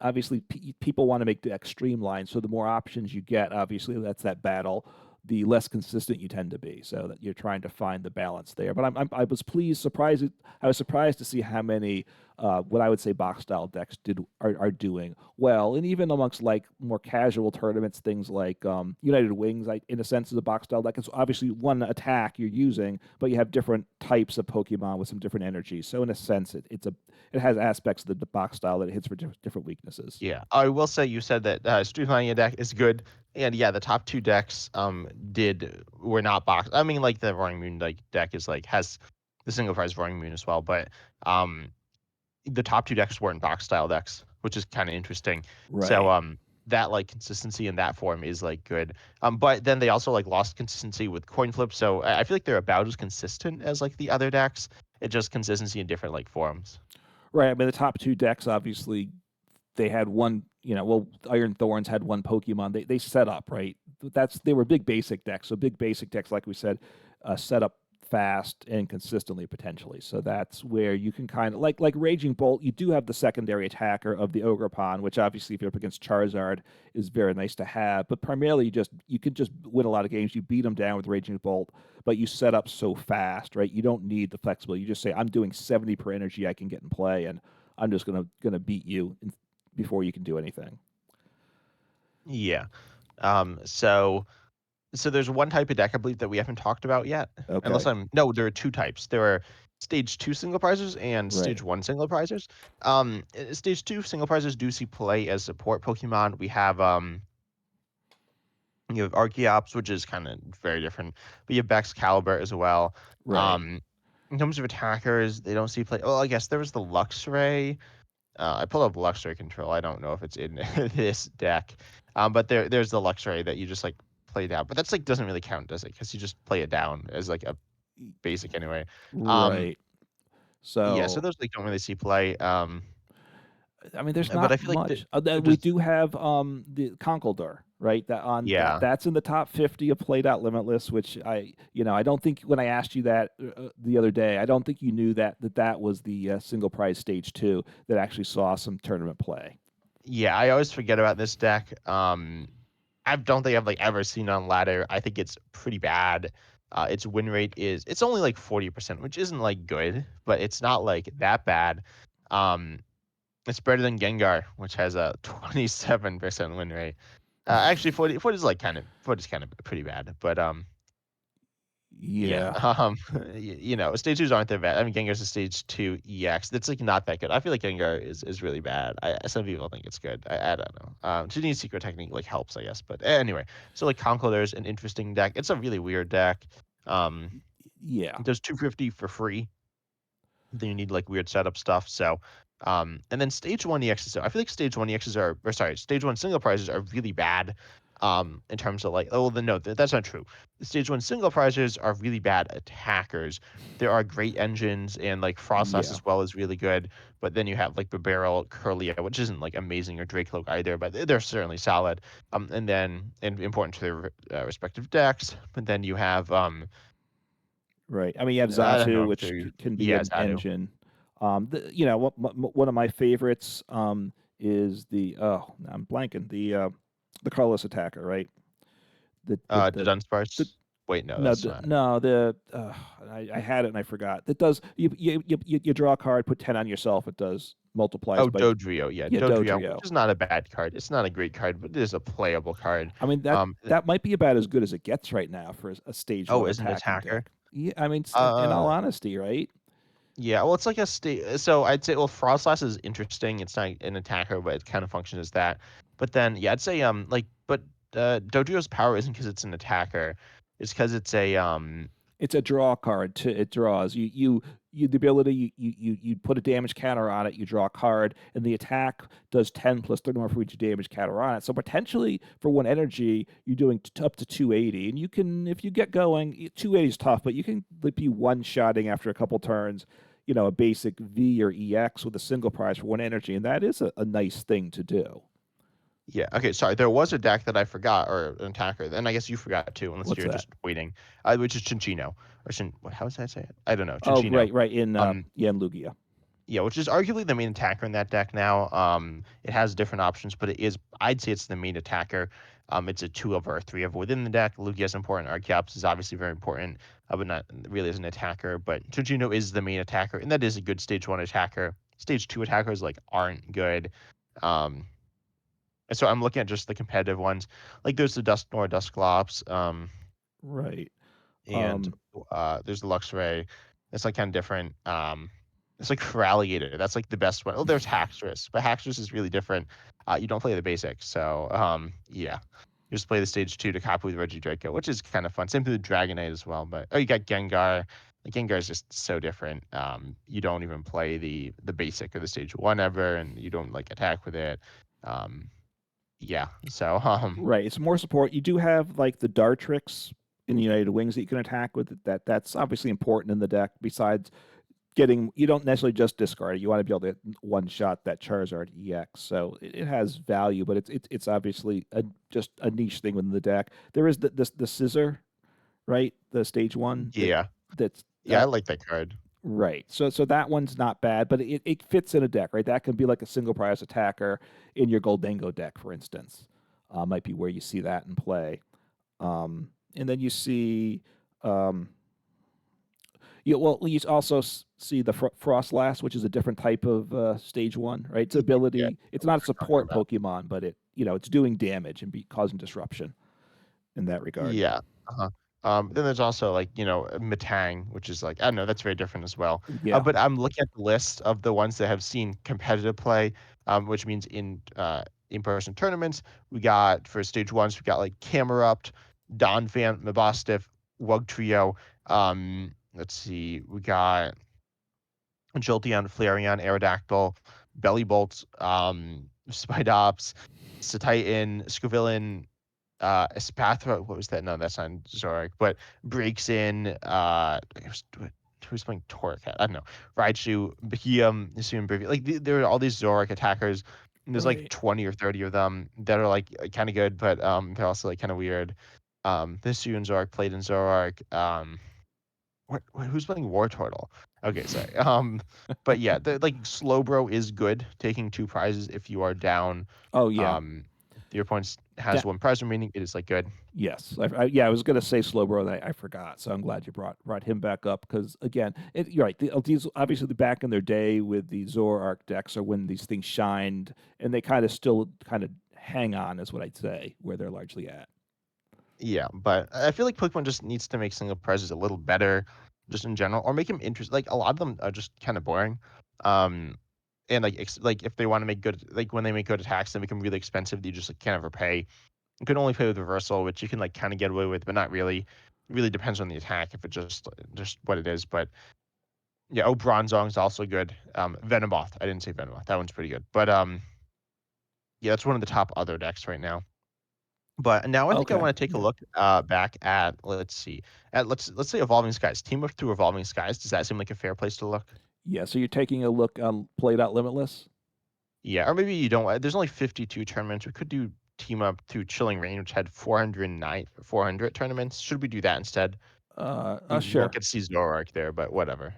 obviously people want to make the X streamlined, so the more options you get, obviously that's that battle, the less consistent you tend to be. So that you're trying to find the balance there. But I was surprised. I was surprised to see how many what I would say box style decks are doing well, and even amongst like more casual tournaments, things like United Wings, in a sense, is a box style deck. It's obviously one attack you're using, but you have different types of Pokemon with some different energies. So in a sense, it has aspects of the box style that it hits for different weaknesses. Yeah, I will say you said that streamlining a deck is good, and yeah, the top two decks were not box. I mean, like the Roaring Moon like deck is like has the single prize Roaring Moon as well, but um the top two decks weren't box style decks, which is kind of interesting. So Right. that like consistency in that form is like good. But then they also like lost consistency with coin flip, so I feel like they're about as consistent as like the other decks. It's just consistency in different like forms. Right. I mean, the top two decks obviously they had one. Well, Iron Thorns had one Pokemon. They set up right. They were big basic decks. So big basic decks, like we said, set up fast and consistently potentially. So that's where you can kind of like Raging Bolt. You do have the secondary attacker of the Ogerpon, which obviously if you're up against Charizard is very nice to have. But primarily you can just win a lot of games. You beat them down with Raging Bolt, but you set up so fast, right? You don't need the flexibility. You just say I'm doing 70 per energy I can get in play, and I'm just gonna beat you before you can do anything. Yeah. So there's one type of deck I believe that we haven't talked about yet. Unless Okay. I'm no, there are two types. There are stage two single prizers and Right. stage one single prizers. Stage two single prizers do see play as support Pokemon. You have Archeops, which is kind of very different, but you have Baxcalibur as well. Right. Um, in terms of attackers, they don't see play. Well, I guess there was the Luxray. I pulled up Luxray Control. I don't know if it's in this deck, but there's the Luxray that you just like play down. But that's like doesn't really count, does it? Because you just play it down as like a basic anyway. Um, Right. yeah, so So those like don't really see play. I mean, there's But I not feel like much. they're We just do have the Conkeldurr, right? yeah. That's in the top 50 of Played Out Limitless, which I don't think when I asked you that the other day, I don't think you knew that was the single prize stage two that actually saw some tournament play. Yeah, I always forget about this deck. I don't think I've like ever seen it on ladder. I think it's pretty bad. Its win rate it's only like 40%, which isn't like good, but it's not like that bad. Um, it's better than Gengar, which has a 27% win rate. Actually, 40 is like kind of 40 is kind of pretty bad, but yeah. Yeah. Stage twos aren't that bad. I mean, Gengar's a stage two EX. That's like not that good. I feel like Gengar is really bad. Some people think it's good. I don't know. Jini's secret technique like helps, I guess. But anyway, so like Conkeldurr's an interesting deck. It's a really weird deck. Um, Yeah. it does 250 for free. Then you need like weird setup stuff. So, and then stage one EXs. So I feel like stage one EXs or sorry, stage one single prizes are really bad. In terms of like, oh, then no, that's not true. The stage one single prizes are really bad attackers. There are great engines and like Frostlass Yeah. as well is really good. But then you have like Barbarrel, Curlia, which isn't like amazing, or Dracloak either, but they're certainly solid. And important to their respective decks. But then you have Right. I mean, you have I don't know Zatu, if which they're can be yeah, an Zadu. engine. One of my favorites is now I'm blanking the colorless attacker, right? The The Dunsparce? Wait, no, no that's the not it. no the I had it and I forgot. That does you draw a card, put 10 on yourself. It does multiplies Oh, by Dodrio, yeah, yeah Dodrio, which Dodrio. is not a bad card. It's not a great card, but it is a playable card. I mean Um, th that might be about as good as it gets right now for a stage oh, one is an attacking attacker? deck. Yeah, I mean in all Uh, honesty, right? yeah, well, it's like a state. So I'd say, well, Frostlass is interesting. It's not an attacker, but it kind of functions as that. But then, yeah, I'd say, but Dodrio's power isn't because it's an attacker. It's because it's a It's a draw card. It draws you the ability you put a damage counter on it. You draw a card, and the attack does 10 plus 30 more for each damage counter on it. So potentially for one energy, you're doing up to 280, and you can if you get going, 280 is tough, but you can be one shotting after a couple turns. A basic V or EX with a single prize for one energy, and that is a nice thing to do. yeah. Okay, sorry. There was a deck that I forgot, or an attacker, and I guess you forgot too, unless What's you're that? just waiting. Which is Chinchino or Chin. What? How does that say it? I don't know. Oh, Chinchino. right in Um, yeah, in Lugia. Yeah, which is arguably the main attacker in that deck now. It has different options, but I'd say it's the main attacker. It's a 2 of or 3 of within the deck. Lugia is important. Archetypes is obviously very important, but not really as an attacker. But Juno is the main attacker, and that is a good stage 1 attacker. Stage 2 attackers like aren't good. Um, and so I'm looking at just the competitive ones. Like there's the Dusknoir Dusclops. Right. And there's the Luxray. It's like kind of different. It's like Feraligatr. That's like the best one. Oh, there's Haxorus, but Haxorus is really different. You don't play the basics, so yeah, you just play the stage 2 to copy with Regidraco, which is kind of fun. Same thing with Dragonite as well. But you got Gengar. Like Gengar is just so different. You don't even play the basic or the stage 1 ever, and you don't like attack with it. Um, yeah, so Right. It's more support. You do have like the Dartrix in the United Wings that you can attack with. That's obviously important in the deck. Besides getting, you don't necessarily just discard it. You want to be able to one shot that Charizard EX. So it has value, but it's obviously just a niche thing within the deck. There is the Scissor, right? The stage 1 yeah, that's yeah, I like that card. right. So that one's not bad, but it fits in a deck, right? That can be like a single prize attacker in your Goldango deck, for instance. Might be where you see that in play. And then you see, um, you also see the Frostlass, which is a different type of stage 1, right? Its Yeah, ability, it's not a talking support about. Pokemon, but it's doing damage and causing disruption in that regard. Yeah. Uh-huh. Then there's also like, Metang, which is like, I don't know, that's very different as well. Yeah. But I'm looking at the list of the ones that have seen competitive play, which means in-person tournaments. We got for stage ones, we got like Camerupt, Donphan, Mabostiff, Wugtrio. Let's see, we got Jolteon, Flareon, Aerodactyl, Bellibolt, Spidops, Satitan, Scovillain, Espathra. What was that? No, that's not Zoroark. But breaks in. Who's playing Torracat? I don't know. Raichu, Beheeyem, Hisuian Brevi. Like there are all these Zoroark attackers. And there's like Right. 20 or 30 of them that are like kind of good, but they're also like kind of weird. The Hisuian Zoroark played in Zoroark. Who's playing War Turtle? Okay, sorry. But yeah, like Slowbro is good, taking 2 prizes if you are down. Oh yeah. If your opponent has That 1 prize remaining, it is like good. yes. Yeah, I was gonna say Slowbro, and I forgot. So I'm glad you brought him back up because again, you're right. These obviously back in their day with the Zoroark decks are when these things shined, and they kind of still kind of hang on, is what I'd say, where they're largely at. Yeah, but I feel like Pokemon just needs to make single prizes a little better, just in general, or make them interesting. Like a lot of them are just kind of boring. Um, and like like if they want to make good, like when they make good attacks, they make them really expensive. You just like can't overpay. You can only play with reversal, which you can like kind of get away with, but not really. It really depends on the attack if it just what it is. But yeah, oh, Bronzong is also good. Venomoth. I didn't say Venomoth. That one's pretty good. But yeah, that's one of the top other decks right now. But now I think I Okay. want to take a Yeah. look back at let's see at let's say Evolving Skies. Team up through Evolving Skies. Does that seem like a fair place to look? Yeah. So you're taking a look on Played Out Limitless. Yeah, or maybe you don't. There's only 52 tournaments. We could do team up through Chilling Reign, which had 400 tournaments. Should we do that instead? We won't Sure. get to see Zoroark there, but whatever.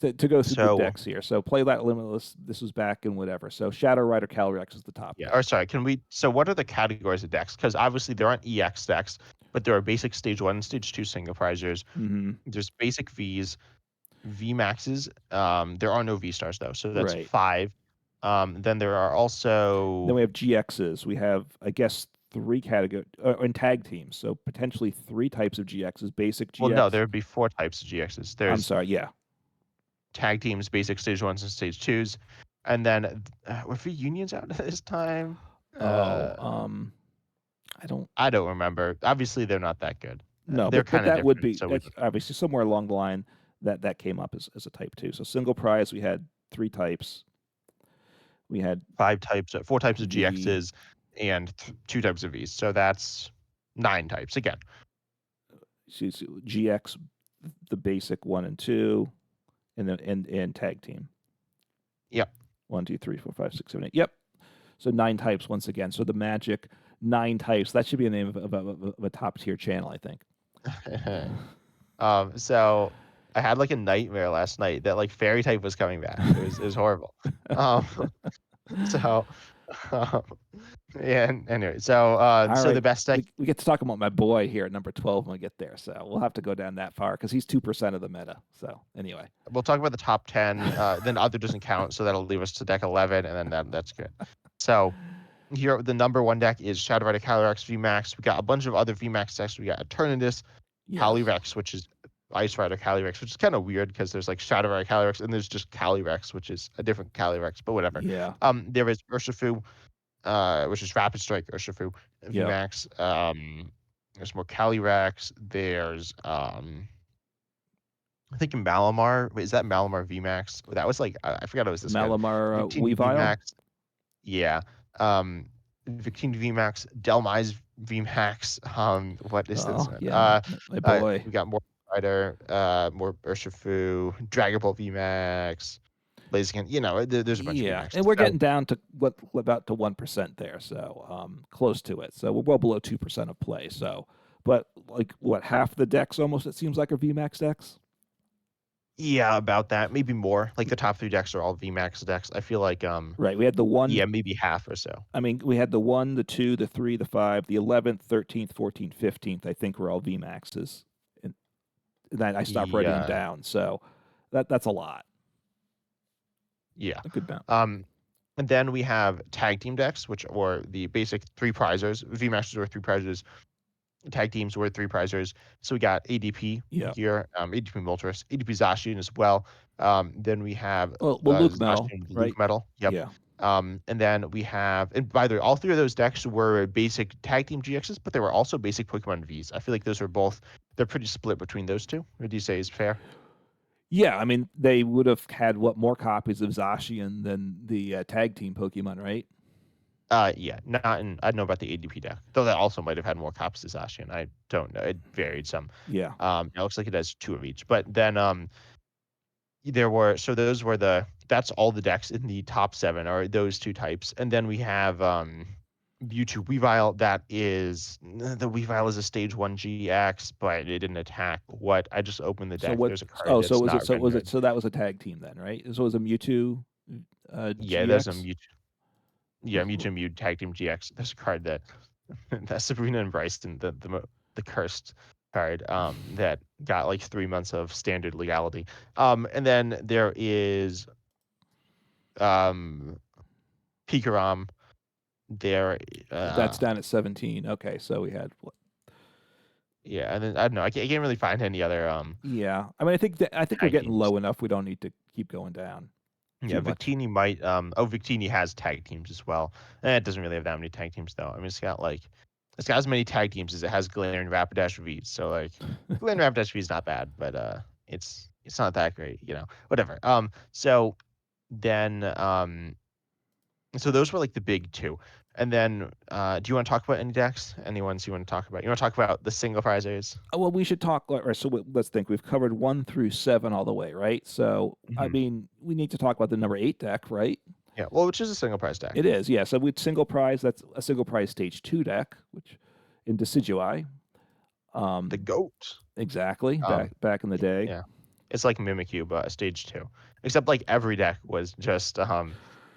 To go through the So decks here. So Play That Limitless. This was back in whatever. So Shadow Rider Calyrex is the top yeah, or deck. sorry, can we? So what are the categories of decks? Because obviously there aren't EX decks, but there are basic stage 1 and stage 2 single prizers. Mm-hmm. There's basic Vs, V maxes. There are no V stars though, so that's Right. 5. Then there are Then we also have GXs. We have, I guess, three category in tag teams. So potentially three types of GXs. Basic well, no, GX. there would be 4 types of GXs. I'm There's sorry. Yeah. tag teams, basic stage 1s and stage 2s, and then were V unions out at this time? Oh. Uh, I don't I don't remember. Obviously, they're not that good. know, They're but kind of that would different, be so we that's don't. obviously somewhere along the line that came up as a type two. So single prize, we had three types. We had 4 types of V, GXs and 2 types of Vs. So that's 9 types again. GX, the basic one and two, and then and tag team. Yep. 1, 2, 3, 4, 5, 6, 7, 8. Yep. So nine types once again. So the magic nine types. That should be the name of a top tier channel, I think. So I had like a nightmare last night that like fairy type was coming back. It was horrible. Um, so um, yeah. Anyway, All so right, the best deck. we get to talk about my boy here at number 12 when we get there. So we'll have to go down that far because he's 2% of the meta. So anyway, We'll talk about the top 10. Then other doesn't count, so that'll leave us to deck 11, and then that's good. So here, the number one deck is Shadow Rider Calyrex VMAX. We got a bunch of other VMAX decks. We got Eternatus, yes, Calyrex, which is Ice Rider Calyrex, which is kind of weird because there's like Shadow Rider Calyrex and there's just Calyrex, which is a different Calyrex, but whatever. yeah, There is Urshifu, which is Rapid Strike Urshifu yep. VMAX. There's more Calyrex. There's I think Malamar. Wait, is that Malamar VMAX? That was like I forgot it was this good. Malamar Victini Weavile. VMAX. Yeah. Um, Victini VMAX, Delmise VMAX. What is this Oh one? yeah, my boy. We got more Rider, more Urshifu, Dragon Ball VMAX, Blaziken. There's a bunch of Yeah, VMAX. and we're So getting down to what about to 1% there, so close to it. So we're well below 2% of play. So, but like what half the decks almost it seems like are VMAX decks. yeah, about that. Maybe more. Like the top three decks are all VMAX decks. I feel like Right. We had the one. yeah, maybe half or so. I mean, we had the 1, the 2, the 3, the 5, the 11th, 13th, 14th, 15th. I think were all VMAXs, and then I stopped writing them Yeah. down. So that's a lot, Yeah. a good amount. And then we have tag team decks, which are the basic three prizers. VMAXs were three prizers. Tag teams were three prizers. So we got ADP Yeah. here, ADP Moltres, ADP Zacian as well. Then we have Well, Luke Metal, Zacian right? Luke Metal. Yep. Yeah. And then we have, and by the way, all three of those decks were basic tag team GXs, but they were also basic Pokemon Vs. I feel like those are both, they're pretty split between those two. What do you say is fair? Yeah, I mean, they would have had what more copies of Zacian than the tag team Pokemon, right? Yeah, not in. I don't know about the ADP deck, though that also might have had more copies of Zacian. I don't know. It varied some. Yeah. It looks like it has two of each. But then those were that's all the decks in the top seven are those two types. And then we have Mewtwo Weavile. The Weavile is a stage 1 GX, but it didn't attack. What I just opened the So deck. what? There's a card Oh, so that's was it? not So was it? rendered. So that was a tag team then, right? So it was a Mewtwo Yeah, there's a GX. Mewtwo. Yeah, Mewtwo Mew Tag Team GX. There's a card that that's Sabrina and Bryson, the cursed card that got like 3 months of standard legality. And then there is um Pikarom. There, That's down at 17. Okay, so we had what? yeah, and then I don't know. I can't really find any other Yeah, I mean, I think we're tag getting teams. low enough. We don't need to keep going down Yeah, too much. Victini might. Victini has tag teams as well. It doesn't really have that many tag teams though. I mean, it's got as many tag teams as it has Galarian Rapidash V's. So like, Galarian Rapidash V is not bad, but it's not that great, Whatever. So then so those were like the big two. And then do you want to talk about any decks? Any ones you want to talk about? You want to talk about the single prizers? Well, we should talk. All right, so let's think. We've covered 1 through 7 all the way, right? So I Hmm. mean, we need to talk about the number 8 deck, right? Yeah. Well, which is a single prize deck. It is, yeah. So with single prize, that's a single prize stage 2 deck, which in Decidueye. The Um, goat. exactly. Um, Back in the day. yeah. It's like Mimikyu, but a stage 2. Except like every deck was just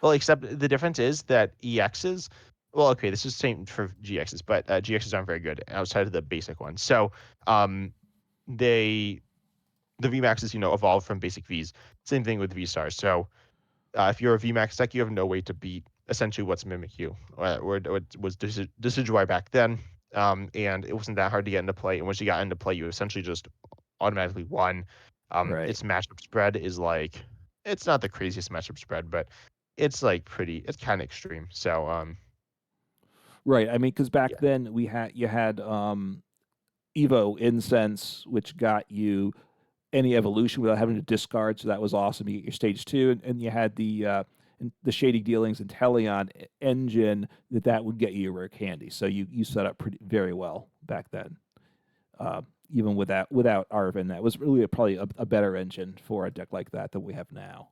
well, except the difference is that EXs, well, okay, this is the same for GXs, but GXs aren't very good outside of the basic ones. So they the VMAXs, evolve from basic Vs. Same thing with V stars. So if you're a VMAX deck, you have no way to beat essentially what's Mimikyu, or it was Decidueye back then. And it wasn't that hard to get into play. And once you got into play, you essentially just automatically won. Right. Its matchup spread is like, it's not the craziest matchup spread, but it's like it's kind of extreme. So Right. I mean, because back yeah, then you had Evo Incense, which got you any evolution without having to discard. So that was awesome. You get your stage 2, and you had the Shady Dealings and Teleon engine that would get you your rare candy. So you set up very well back then. Even without Arvin, that was really probably a better engine for a deck like that than we have now.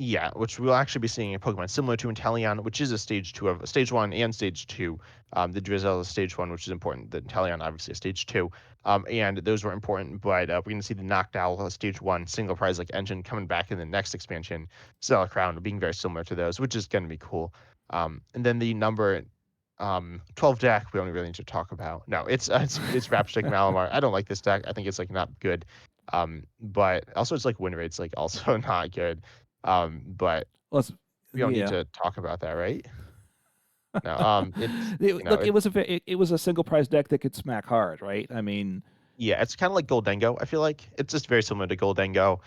Yeah, which we'll actually be seeing a Pokemon similar to Inteleon, which is a stage 1 and stage 2. The Drizzle is stage 1, which is important. The Inteleon obviously is stage 2. And those were important, but we're going to see the Noctowl stage 1 single prize like engine coming back in the next expansion, Stellar Crown, being very similar to those, which is going to be cool. And then the number 12 deck we don't really need to talk about. No, it's Rapstick Malamar. I don't like this deck. I think it's like not good. But also it's like win rate's like also not good. But Let's, we don't need yeah. to talk about that, right? No, it's Look, it was a single prize deck that could smack hard, right? I mean, yeah, it's kind of like Goldengo. I feel like it's just very similar to Goldengo,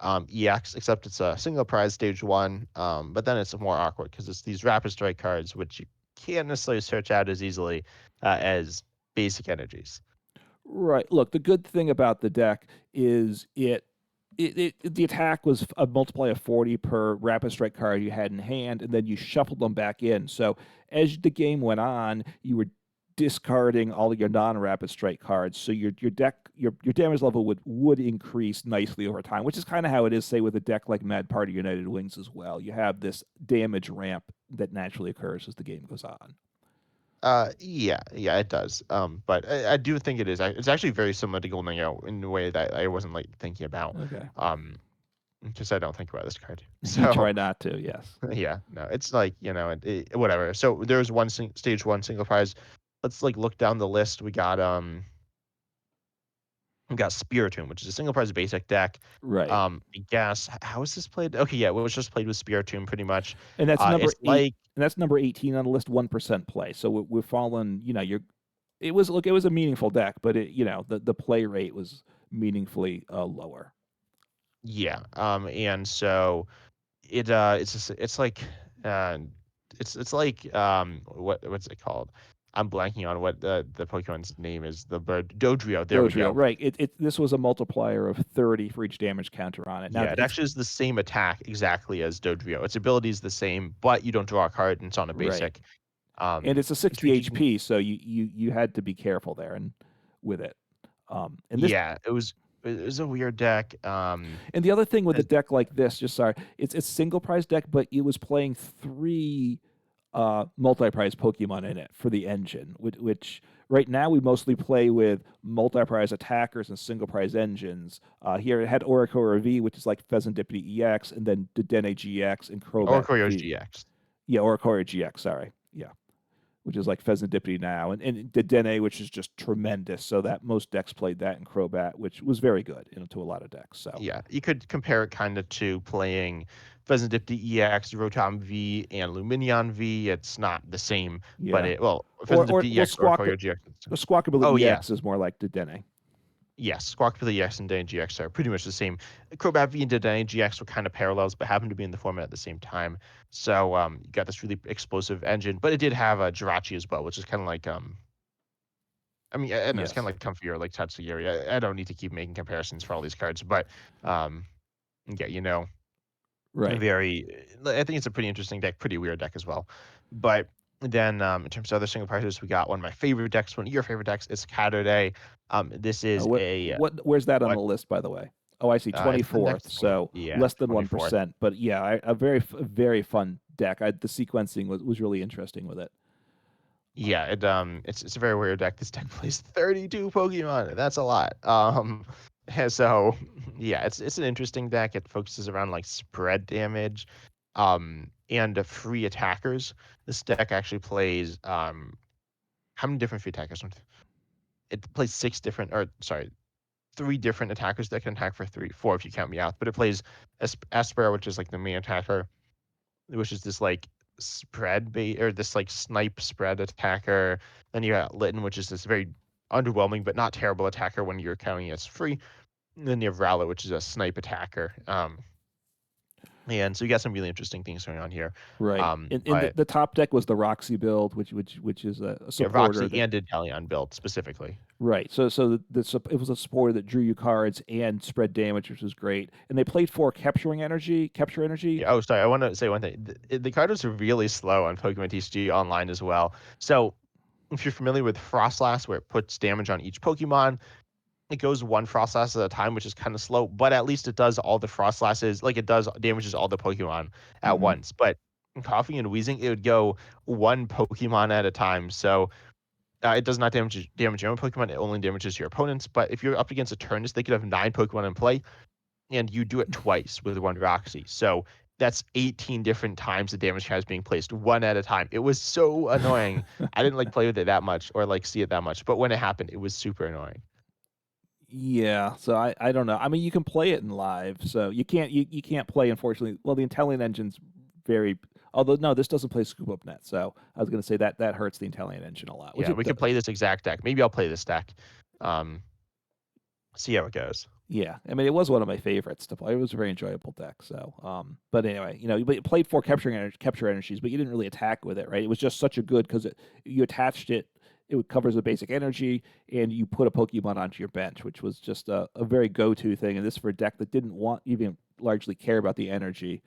EX, except it's a single prize stage 1. But then it's more awkward because it's these rapid strike cards which you can't necessarily search out as easily as basic energies. right. Look, the good thing about the deck is the attack was a multiply of 40 per rapid strike card you had in hand, and then you shuffled them back in. So as the game went on, you were discarding all of your non-rapid strike cards. So your deck your damage level would increase nicely over time, which is kind of how it is, say, with a deck like Mad Party United Wings as well. You have this damage ramp that naturally occurs as the game goes on. Yeah, it does. But I do think it's actually very similar to Goldengo in a way that I wasn't like thinking about. Okay. Just I don't think about this card. You So try not to, yes. yeah, no, it's like whatever. So there's stage 1 single prize. Let's like look down the list. We got Spiritomb, which is a single prize basic deck. Right. I guess how is this played? Okay, yeah, it was just played with Spiritomb pretty much. And that's number It's 8, like and that's number 18 on the list, 1% play. So we're falling, you're it was a meaningful deck, but the play rate was meaningfully lower. yeah, and so it's like uh it's like what's it called? I'm blanking on what the Pokemon's name is. The bird Dodrio. There we Dodrio, go. right. This was a multiplier of 30 for each damage counter on it. Now Yeah, it it's actually is the same attack exactly as Dodrio. Its ability is the same, but you don't draw a card and it's on a right. basic. And it's a Which 60 means you can HP, so you had to be careful there and with it. And this yeah, it was a weird deck. and the other thing with a As deck like this, just sorry, it's single prize deck, but it was playing 3 multi-prize Pokemon in it for the engine, which right now we mostly play with multi-prize attackers and single prize engines. Here it had Oricorio V, which is like Pheasantipity EX, and then Dedenne GX and Crobat Oricoreo's V. GX. Yeah, Oricorio GX, sorry. Yeah. Which is like Pheasantipity now, and Dedenne, which is just tremendous. So that most decks played that in Crobat, which was very good to a lot of decks. So Yeah, you could compare it kind of to playing Pheasantipity EX, Rotom V, and Luminion V. It's not the same, but yeah, or Pheasantipity well, EX, Oricorio GX. Squawkabilly Oh yeah, EX is more like Dedenne. yes, Squawkabilly EX and Dedenne GX are pretty much the same. Crobat V and Dedenne GX were kind of parallels, but happened to be in the format at the same time. So you got this really explosive engine, but it did have a Jirachi as well, which is kind of like I mean, I know it's kind Yes, of like Comfy or like Tatsugiri. I don't need to keep making comparisons for all these cards, but um, yeah, right. very. I think it's a pretty interesting deck, pretty weird deck as well. But then in terms of other single prizes, we got one of my favorite decks, one of your favorite decks. It's Caturday. This is a Where's that on what? the list, by the way? Oh, I see, It's the 24th, next one. so Yeah, less than 24th. 1%. But yeah, a very fun deck. The sequencing was really interesting with it. Yeah, it's a very weird deck. This deck plays 32 Pokemon. That's a lot. So yeah, it's an interesting deck. It focuses around like spread damage, and free attackers. This deck actually plays how many different free attackers? It plays 3 different attackers that can attack for 4 if you count me out. But it plays Aspera, which is like the main attacker, which is this like spread bait or this like snipe spread attacker. Then you got Litten, which is this very underwhelming but not terrible attacker when you're counting as free. And then you have Rowlet, which is a snipe attacker. And so you got some really interesting things going on here. Right. And But the top deck was the Roxy build, which is a yeah, supporter Roxy that and Inteleon built specifically. right. So it was a supporter that drew you cards and spread damage, which was great. And they played for capture energy. Yeah, oh, sorry. I want to say one thing. The card was really slow on Pokemon TCG Online as well. So if you're familiar with Frostlass, where it puts damage on each Pokemon, it goes one frost blast at a time, which is kind of slow, but at least it does all the frost blasts, like it does damages all the Pokemon at Hmm. once. But in Coughing and Wheezing, it would go one Pokemon at a time. So it does not damage your own Pokemon. It only damages your opponents. But if you're up against a Turnus, they could have 9 Pokemon in play, and you do it twice with one Roxy. So that's 18 different times the damage is being placed, one at a time. It was so annoying. I didn't like play with it that much or like see it that much, but when it happened, it was super annoying. Yeah, so I don't know. I mean, you can play it in live, so you can't play, unfortunately. Well, the Intellion engine's very, although no, this doesn't play Scoop Up Net, so I was going to say that hurts the Intellion engine a lot, which Yeah, it we could play this exact deck. Maybe I'll play this deck. Um, See how it goes. yeah. I mean, it was one of my favorites to play. It was a very enjoyable deck. So, but anyway, you played four capture energies, but you didn't really attack with it, right? It was just such a good because you attached it. It covers the basic energy, and you put a Pokemon onto your bench, which was just a very go-to thing. And this for a deck that didn't want even largely care about the energy.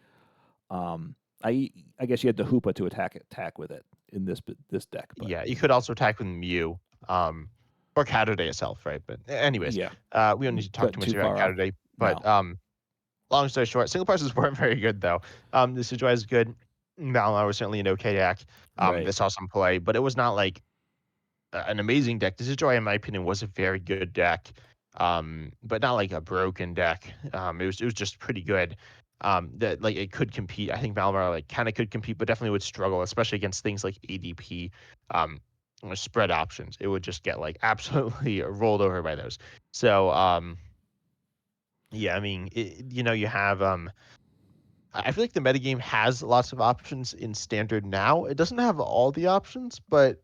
Um, I guess you had the Hoopa to attack with it in this deck, but Yeah, you could also attack with Mew, or Catterday itself, right? But anyways, yeah, we don't need to talk got too much too about far off. Catterday. But No, long story short, single prices weren't very good though. The Decidueye is good. Malamar was certainly an okay deck. right, That saw some play, but it was not like an amazing deck. Decidueye, in my opinion, was a very good deck, but not like a broken deck. It was just pretty good. That like it could compete. I think Malamar like kind of could compete, but definitely would struggle, especially against things like ADP, or spread options. It would just get like absolutely rolled over by those. So yeah, I mean, you have I feel like the metagame has lots of options in standard now. It doesn't have all the options, but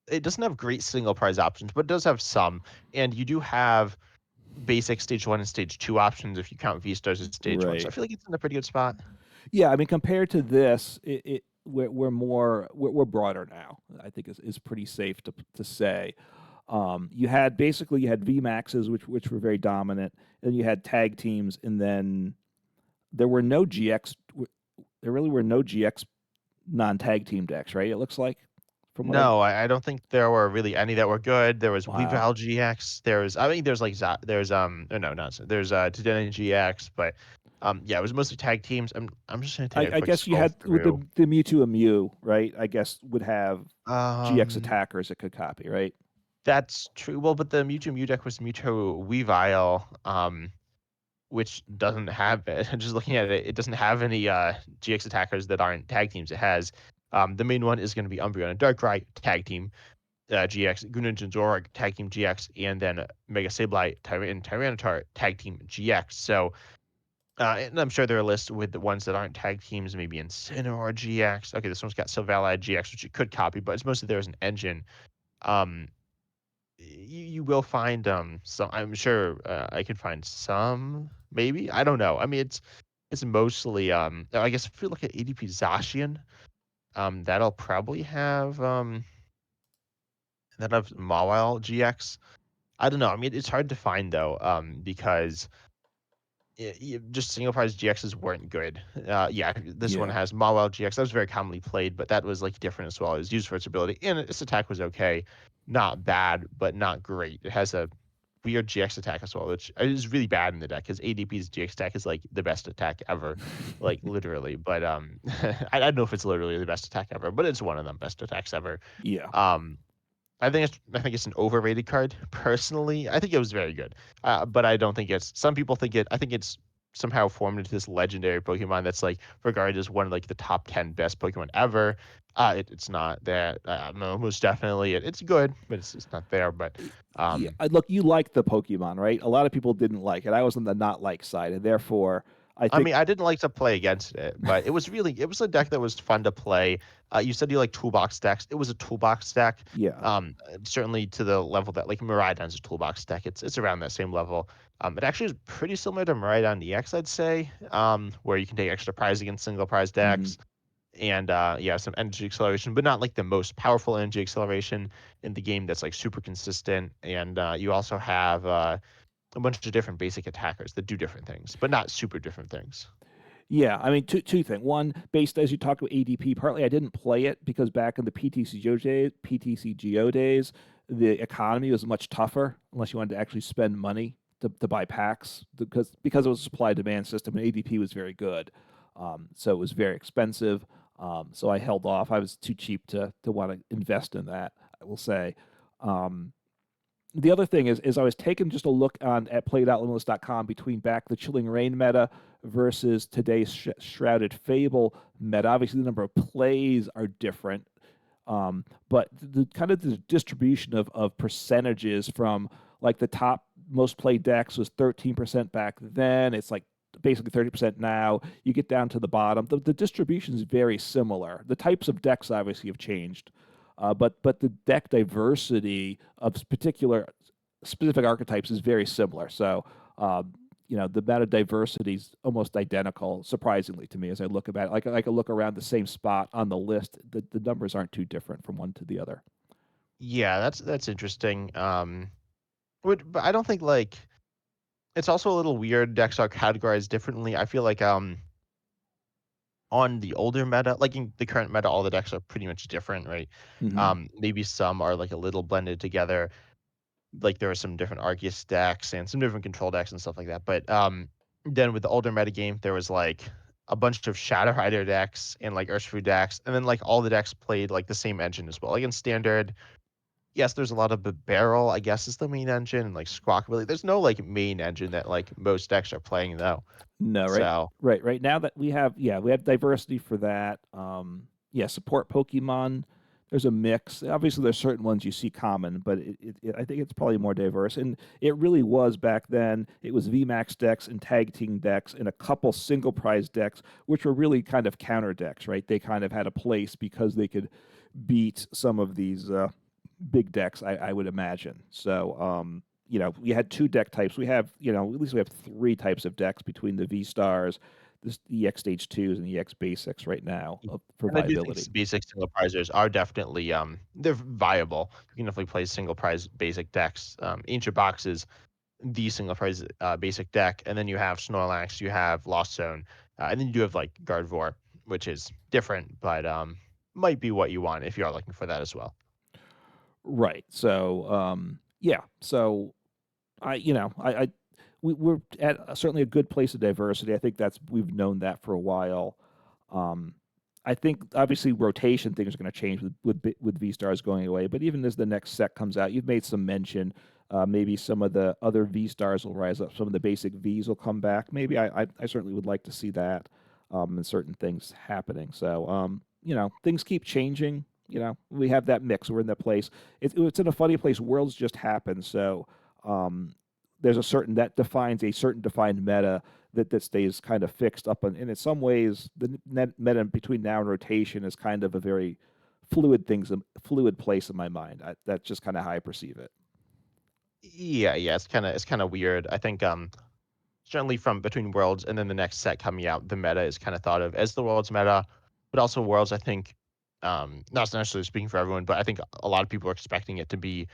it doesn't have great single prize options, but it does have some. And you do have basic stage 1 and stage 2 options if you count V-Stars as stage 1. So I right. feel like it's in a pretty good spot. Yeah, I mean, compared to this, we're broader now. I think is pretty safe to say. You had V Maxes, which were very dominant, and you had tag teams, and then there were no GX. There really were no GX non tag team decks, right? It looks like from what I. No, I don't think there were really any that were good. There was Wow. Weavile GX. I mean, there's like there's or no, not there's Tedenne GX, but yeah, it was mostly tag teams. I'm just gonna take a I quick guess you scroll had with through. the Mewtwo and Mew, right? I guess would have GX Um, attackers it could copy, right? that's true. Well, but the Mewtwo Mew deck was Mewtwo Weavile, which doesn't have it. Just looking at it, it doesn't have any GX attackers that aren't tag teams. It has the main one is going to be Umbreon and Darkrai tag team GX, Greninja Zoroark tag team GX, and then Mega Sableye and Tyranitar tag team GX. So, and I'm sure there are lists with the ones that aren't tag teams, maybe Incineroar GX. Okay, this one's got Silvally GX, which you could copy, but it's mostly there as an engine. Um, you will find some. I'm sure I could find some. Maybe I don't know. I mean, it's mostly I guess if you look at ADP Zacian, that'll probably have that have Mawile GX. I don't know. I mean, it's hard to find though, because just single prize GXs weren't good. Yeah, this one Yeah. has Mawile GX. That was very commonly played, but that was like different as well. It was used for its ability, and its attack was okay, not bad, but not great. It has a weird GX attack as well, which is really bad in the deck because ADP's GX attack is like the best attack ever, like literally. But I don't know if it's literally the best attack ever, but it's one of them best attacks ever. Yeah. Um, I think it's an overrated card. Personally, I think it was very good, but I don't think it's. Some people think it. I think it's somehow formed into this legendary Pokemon that's like regarded as one of like the top 10 best Pokemon ever. It's not that. Most definitely, it's good, but it's not there. But Yeah, um, look, you like the Pokemon, right? A lot of people didn't like it. I was on the not like side, and therefore, I I think, mean, I didn't like to play against it, but it was a deck that was fun to play. You said you like toolbox decks. It was a toolbox deck. yeah, Certainly to the level that like Miraidon's a toolbox deck. It's around that same level. It actually is pretty similar to Miraidon EX, I'd say. Where you can take extra prize against single prize hmm, decks, and yeah, some energy acceleration, but not like the most powerful energy acceleration in the game. That's like super consistent, and you also have a bunch of different basic attackers that do different things, but not super different things. Yeah, I mean, two things. One, based as you talk about ADP, partly I didn't play it because back in the PTCGO days, the economy was much tougher unless you wanted to actually spend money to buy packs because it was a supply demand system and ADP was very good, so it was very expensive. So I held off. I was too cheap to want to invest in that. I will say. Um, the other thing is I was taking just a look on at played.limitless.com between back the Chilling Reign meta versus today's Shrouded Fable meta. Obviously, the number of plays are different, but the kind of the distribution of percentages from like the top most played decks was 13% back then. It's like basically 30% now. You get down to the bottom. The distribution is very similar. The types of decks obviously have changed, but the deck diversity of particular specific archetypes is very similar. So the meta diversity is almost identical, surprisingly to me, as I look about it. Like I can look around the same spot on the list. The numbers aren't too different from one to the other. Yeah, that's interesting. But I don't think like it's also a little weird. Decks are categorized differently. I feel like on the older meta, like in the current meta, all the decks are pretty much different, right? Hmm. Maybe some are like a little blended together. Like there are some different Arceus decks and some different control decks and stuff like that. But then with the older meta game, there was like a bunch of Shadow Rider decks and like Urshifu decks, and then like all the decks played like the same engine as well. Like in standard, yes, there's a lot of barrel, I guess, is the main engine, and like Squawkabilly. There's no like main engine that like most decks are playing though. No, right, So right now that we have diversity for that. Yeah, support Pokemon. There's a mix. Obviously, there's certain ones you see common, but I think it's probably more diverse. And it really was back then. It was VMAX decks and tag team decks and a couple single prize decks, which were really kind of counter decks, right? They kind of had a place because they could beat some of these big decks, I would imagine. So, we had two deck types. We have, at least we have three types of decks between the V Stars, the EX Stage 2s, and the EX Basics right now for and I do think viability. basic single prizers are definitely they're viable. You can definitely play single prize basic decks. Ancient Box is the single prize basic deck, and then you have Snorlax, you have Lost Zone, and then you do have like Gardevoir, which is different, but might be what you want if you are looking for that as well. Right. So, yeah. So we're at certainly a good place of diversity. I think we've known that for a while. Um, I think obviously rotation things are going to change with V stars going away. But even as the next set comes out, you've made some mention. Maybe some of the other V stars will rise up. Some of the basic Vs will come back. Maybe I certainly would like to see that and certain things happening. So things keep changing. We have that mix. We're in that place. It's in a funny place. Worlds just happen. So um, there's a certain that defines a certain defined meta that stays kind of fixed up, and in some ways, the net meta between now and rotation is kind of a very fluid place in my mind. That's just kind of how I perceive it. Yeah, it's kind of weird. I think certainly from between Worlds and then the next set coming out, the meta is kind of thought of as the Worlds meta, but also Worlds. I think not necessarily speaking for everyone, but I think a lot of people are expecting it to be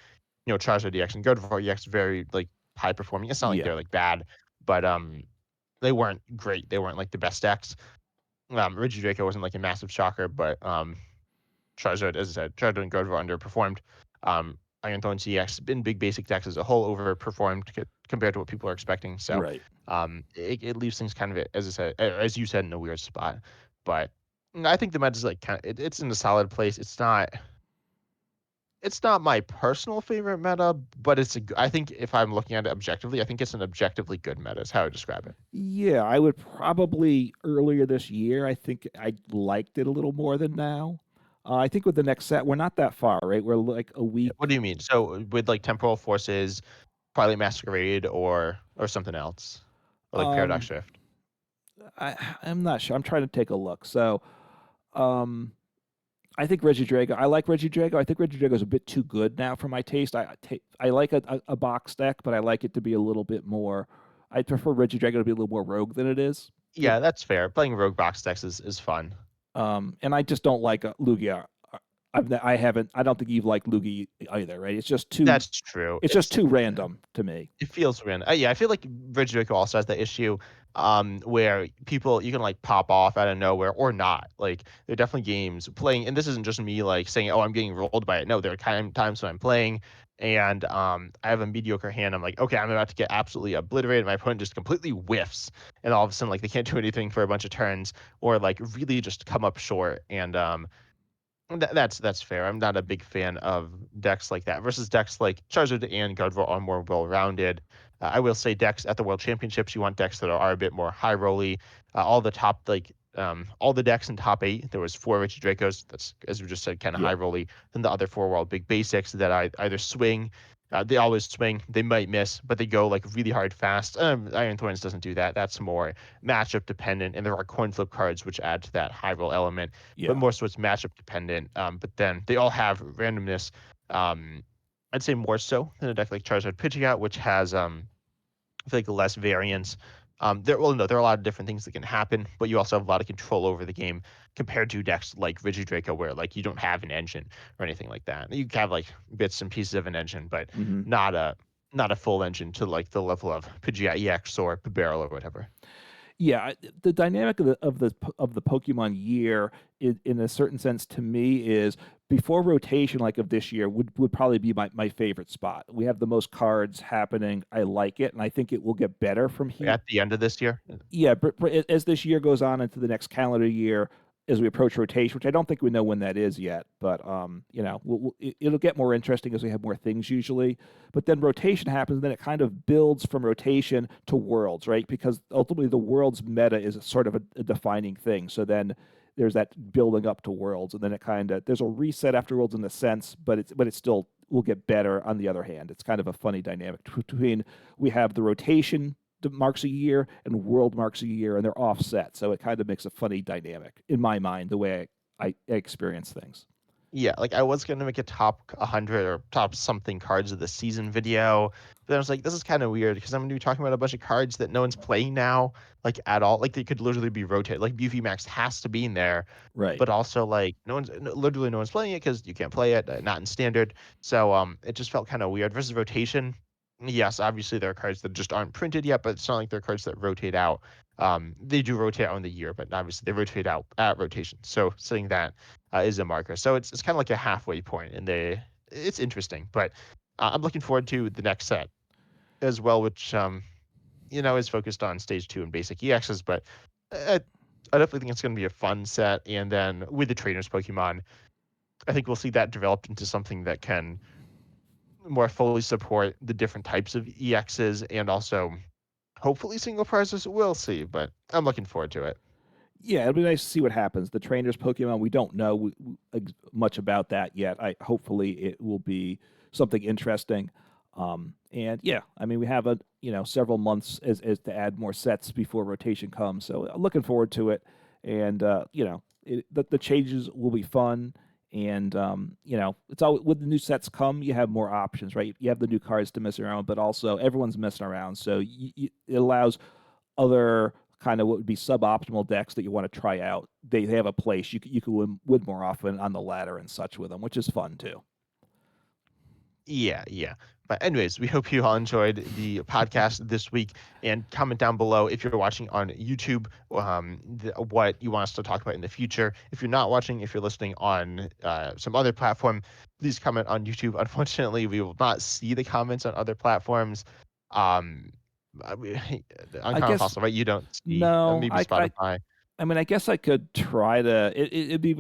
Charizard EX and Gardevoir EX very like high performing. It's not like Yeah, they're like bad, but they weren't great. They weren't like the best decks. Regidraco wasn't like a massive shocker, but Charizard, as I said, Charizard and Gardevoir underperformed. Iron Throne CX in big basic decks as a whole overperformed compared to what people are expecting. So right. it leaves things kind of, as I said, as you said, in a weird spot. But I think the meta is like it's in a solid place. It's not my personal favorite meta, but I think if I'm looking at it objectively, I think it's an objectively good meta. Is how I would describe it. Yeah, I would probably earlier this year. I think I liked it a little more than now. I think with the next set, we're not that far, right? We're like a Yeah, what do week. you mean? So with like temporal forces, probably masquerade or something else, or like paradox Um, shift. I'm not sure. I'm trying to take a look. So, um, I think Reggie Drago. I like Reggie Drago. I think Reggie Drago is a bit too good now for my taste. I like a box deck, but I like it to be a little bit more. I prefer Reggie Drago to be a little more rogue than it is. Yeah, that's fair. Playing rogue box decks is fun. And I just don't like Lugia. I haven't. I don't think you've liked Lugia either, right? That's true. It's just too random to me. It feels random. Yeah, I feel like Ridge also has that issue, where people you can like pop off out of nowhere or not. Like there are definitely games playing, and this isn't just me like saying, "Oh, I'm getting rolled by it." No, there are times when I'm playing, and I have a mediocre hand. I'm like, okay, I'm about to get absolutely obliterated. My opponent just completely whiffs, and all of a sudden, like they can't do anything for a bunch of turns, or like really just come up short. And that's fair. I'm not a big fan of decks like that versus decks like Charizard and Gardevoir are more well-rounded. I will say decks at the World Championships, you want decks that are a bit more high rolly. All the decks in top 8, there was 4 Richie Dracos. That's, as we just said, kind of Yeah. high rolly. Then the other 4 were all big basics that either swing. They always swing. They might miss, but they go like really hard fast. Iron Thorns doesn't do that. That's more matchup dependent, and there are coin flip cards which add to that high roll element, but Yeah. more so it's matchup dependent. But then they all have randomness. Um, I'd say more so than a deck like Charizard Pidgeot, which has I feel like less variance. There are a lot of different things that can happen, but you also have a lot of control over the game compared to decks like Regidraco, where like you don't have an engine or anything like that. You can have like bits and pieces of an engine, but Hmm. not a not a full engine to like the level of Pidgeot EX or Barrel or whatever. Yeah, the dynamic of the Pokemon year, in a certain sense, to me, is before rotation, like of this year, would probably be my favorite spot. We have the most cards happening. I like it, and I think it will get better from here. At the end of this year, Yeah, but as this year goes on into the next calendar year, as we approach rotation, which I don't think we know when that is yet, but it'll get more interesting as we have more things usually. But then rotation happens, and then it kind of builds from rotation to worlds, right? Because ultimately the worlds meta is sort of a defining thing. So then there's that building up to worlds, and then it kind of there's a reset after worlds in a sense, but it's still will get better on the other hand. It's kind of a funny dynamic between we have the rotation marks a year and world marks a year, and they're offset. So it kind of makes a funny dynamic in my mind, the way I experience things. yeah, like I was gonna make a top 100 or top something cards of the season video, but I was like, this is kind of weird because I'm gonna be talking about a bunch of cards that no one's playing now, like at all. Like they could literally be rotated. Like Beauty Max has to be in there, Right. but also like literally no one's playing it because you can't play it, not in standard. So it just felt kind of weird versus rotation. Yes, obviously there are cards that just aren't printed yet, but it's not like they're cards that rotate out. They do rotate out in the year, but obviously they rotate out at rotation. So saying that is a marker. So it's kind of like a halfway point, and it's interesting. But I'm looking forward to the next set as well, which is focused on stage 2 and basic EXs. But I, I definitely think it's going to be a fun set. And then with the trainers Pokemon, I think we'll see that developed into something that can more fully support the different types of EXs and also hopefully single prizes. We'll see, but I'm looking forward to it. Yeah, it'll be nice to see what happens. The trainers Pokemon, we don't know much about that yet. I hopefully it will be something interesting. And yeah, I mean we have several months as to add more sets before rotation comes. So I'm looking forward to it. And the changes will be fun. And it's all with the new sets come, you have more options, right? You have the new cards to mess around, but also everyone's messing around, so it allows other kind of what would be suboptimal decks that you want to try out. They have a place you can win more often on the ladder and such with them, which is fun too. Yeah, yeah. But anyways, we hope you all enjoyed the podcast this week, and comment down below if you're watching on YouTube, what you want us to talk about in the future. If you're not watching, if you're listening on some other platform, please comment on YouTube. Unfortunately, we will not see the comments on other platforms. Um, I Uncommon guess Fossil, right? You don't see no, maybe Spotify. I mean, I guess I could try to. It'd be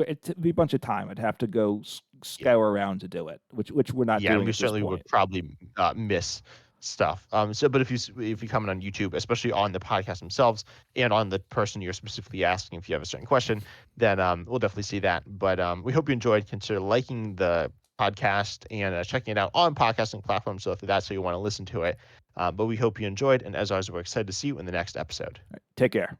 a bunch of time. I'd have to go scour around to do it, which we're not Yeah, and doing we at this certainly would point. probably miss stuff. But if you comment on YouTube, especially on the podcast themselves and on the person you're specifically asking, if you have a certain question, then we'll definitely see that. But we hope you enjoyed. Consider liking the podcast and checking it out on podcasting platforms. So if that's how you want to listen to it. But we hope you enjoyed, and as always, we're excited to see you in the next episode. All right, take care.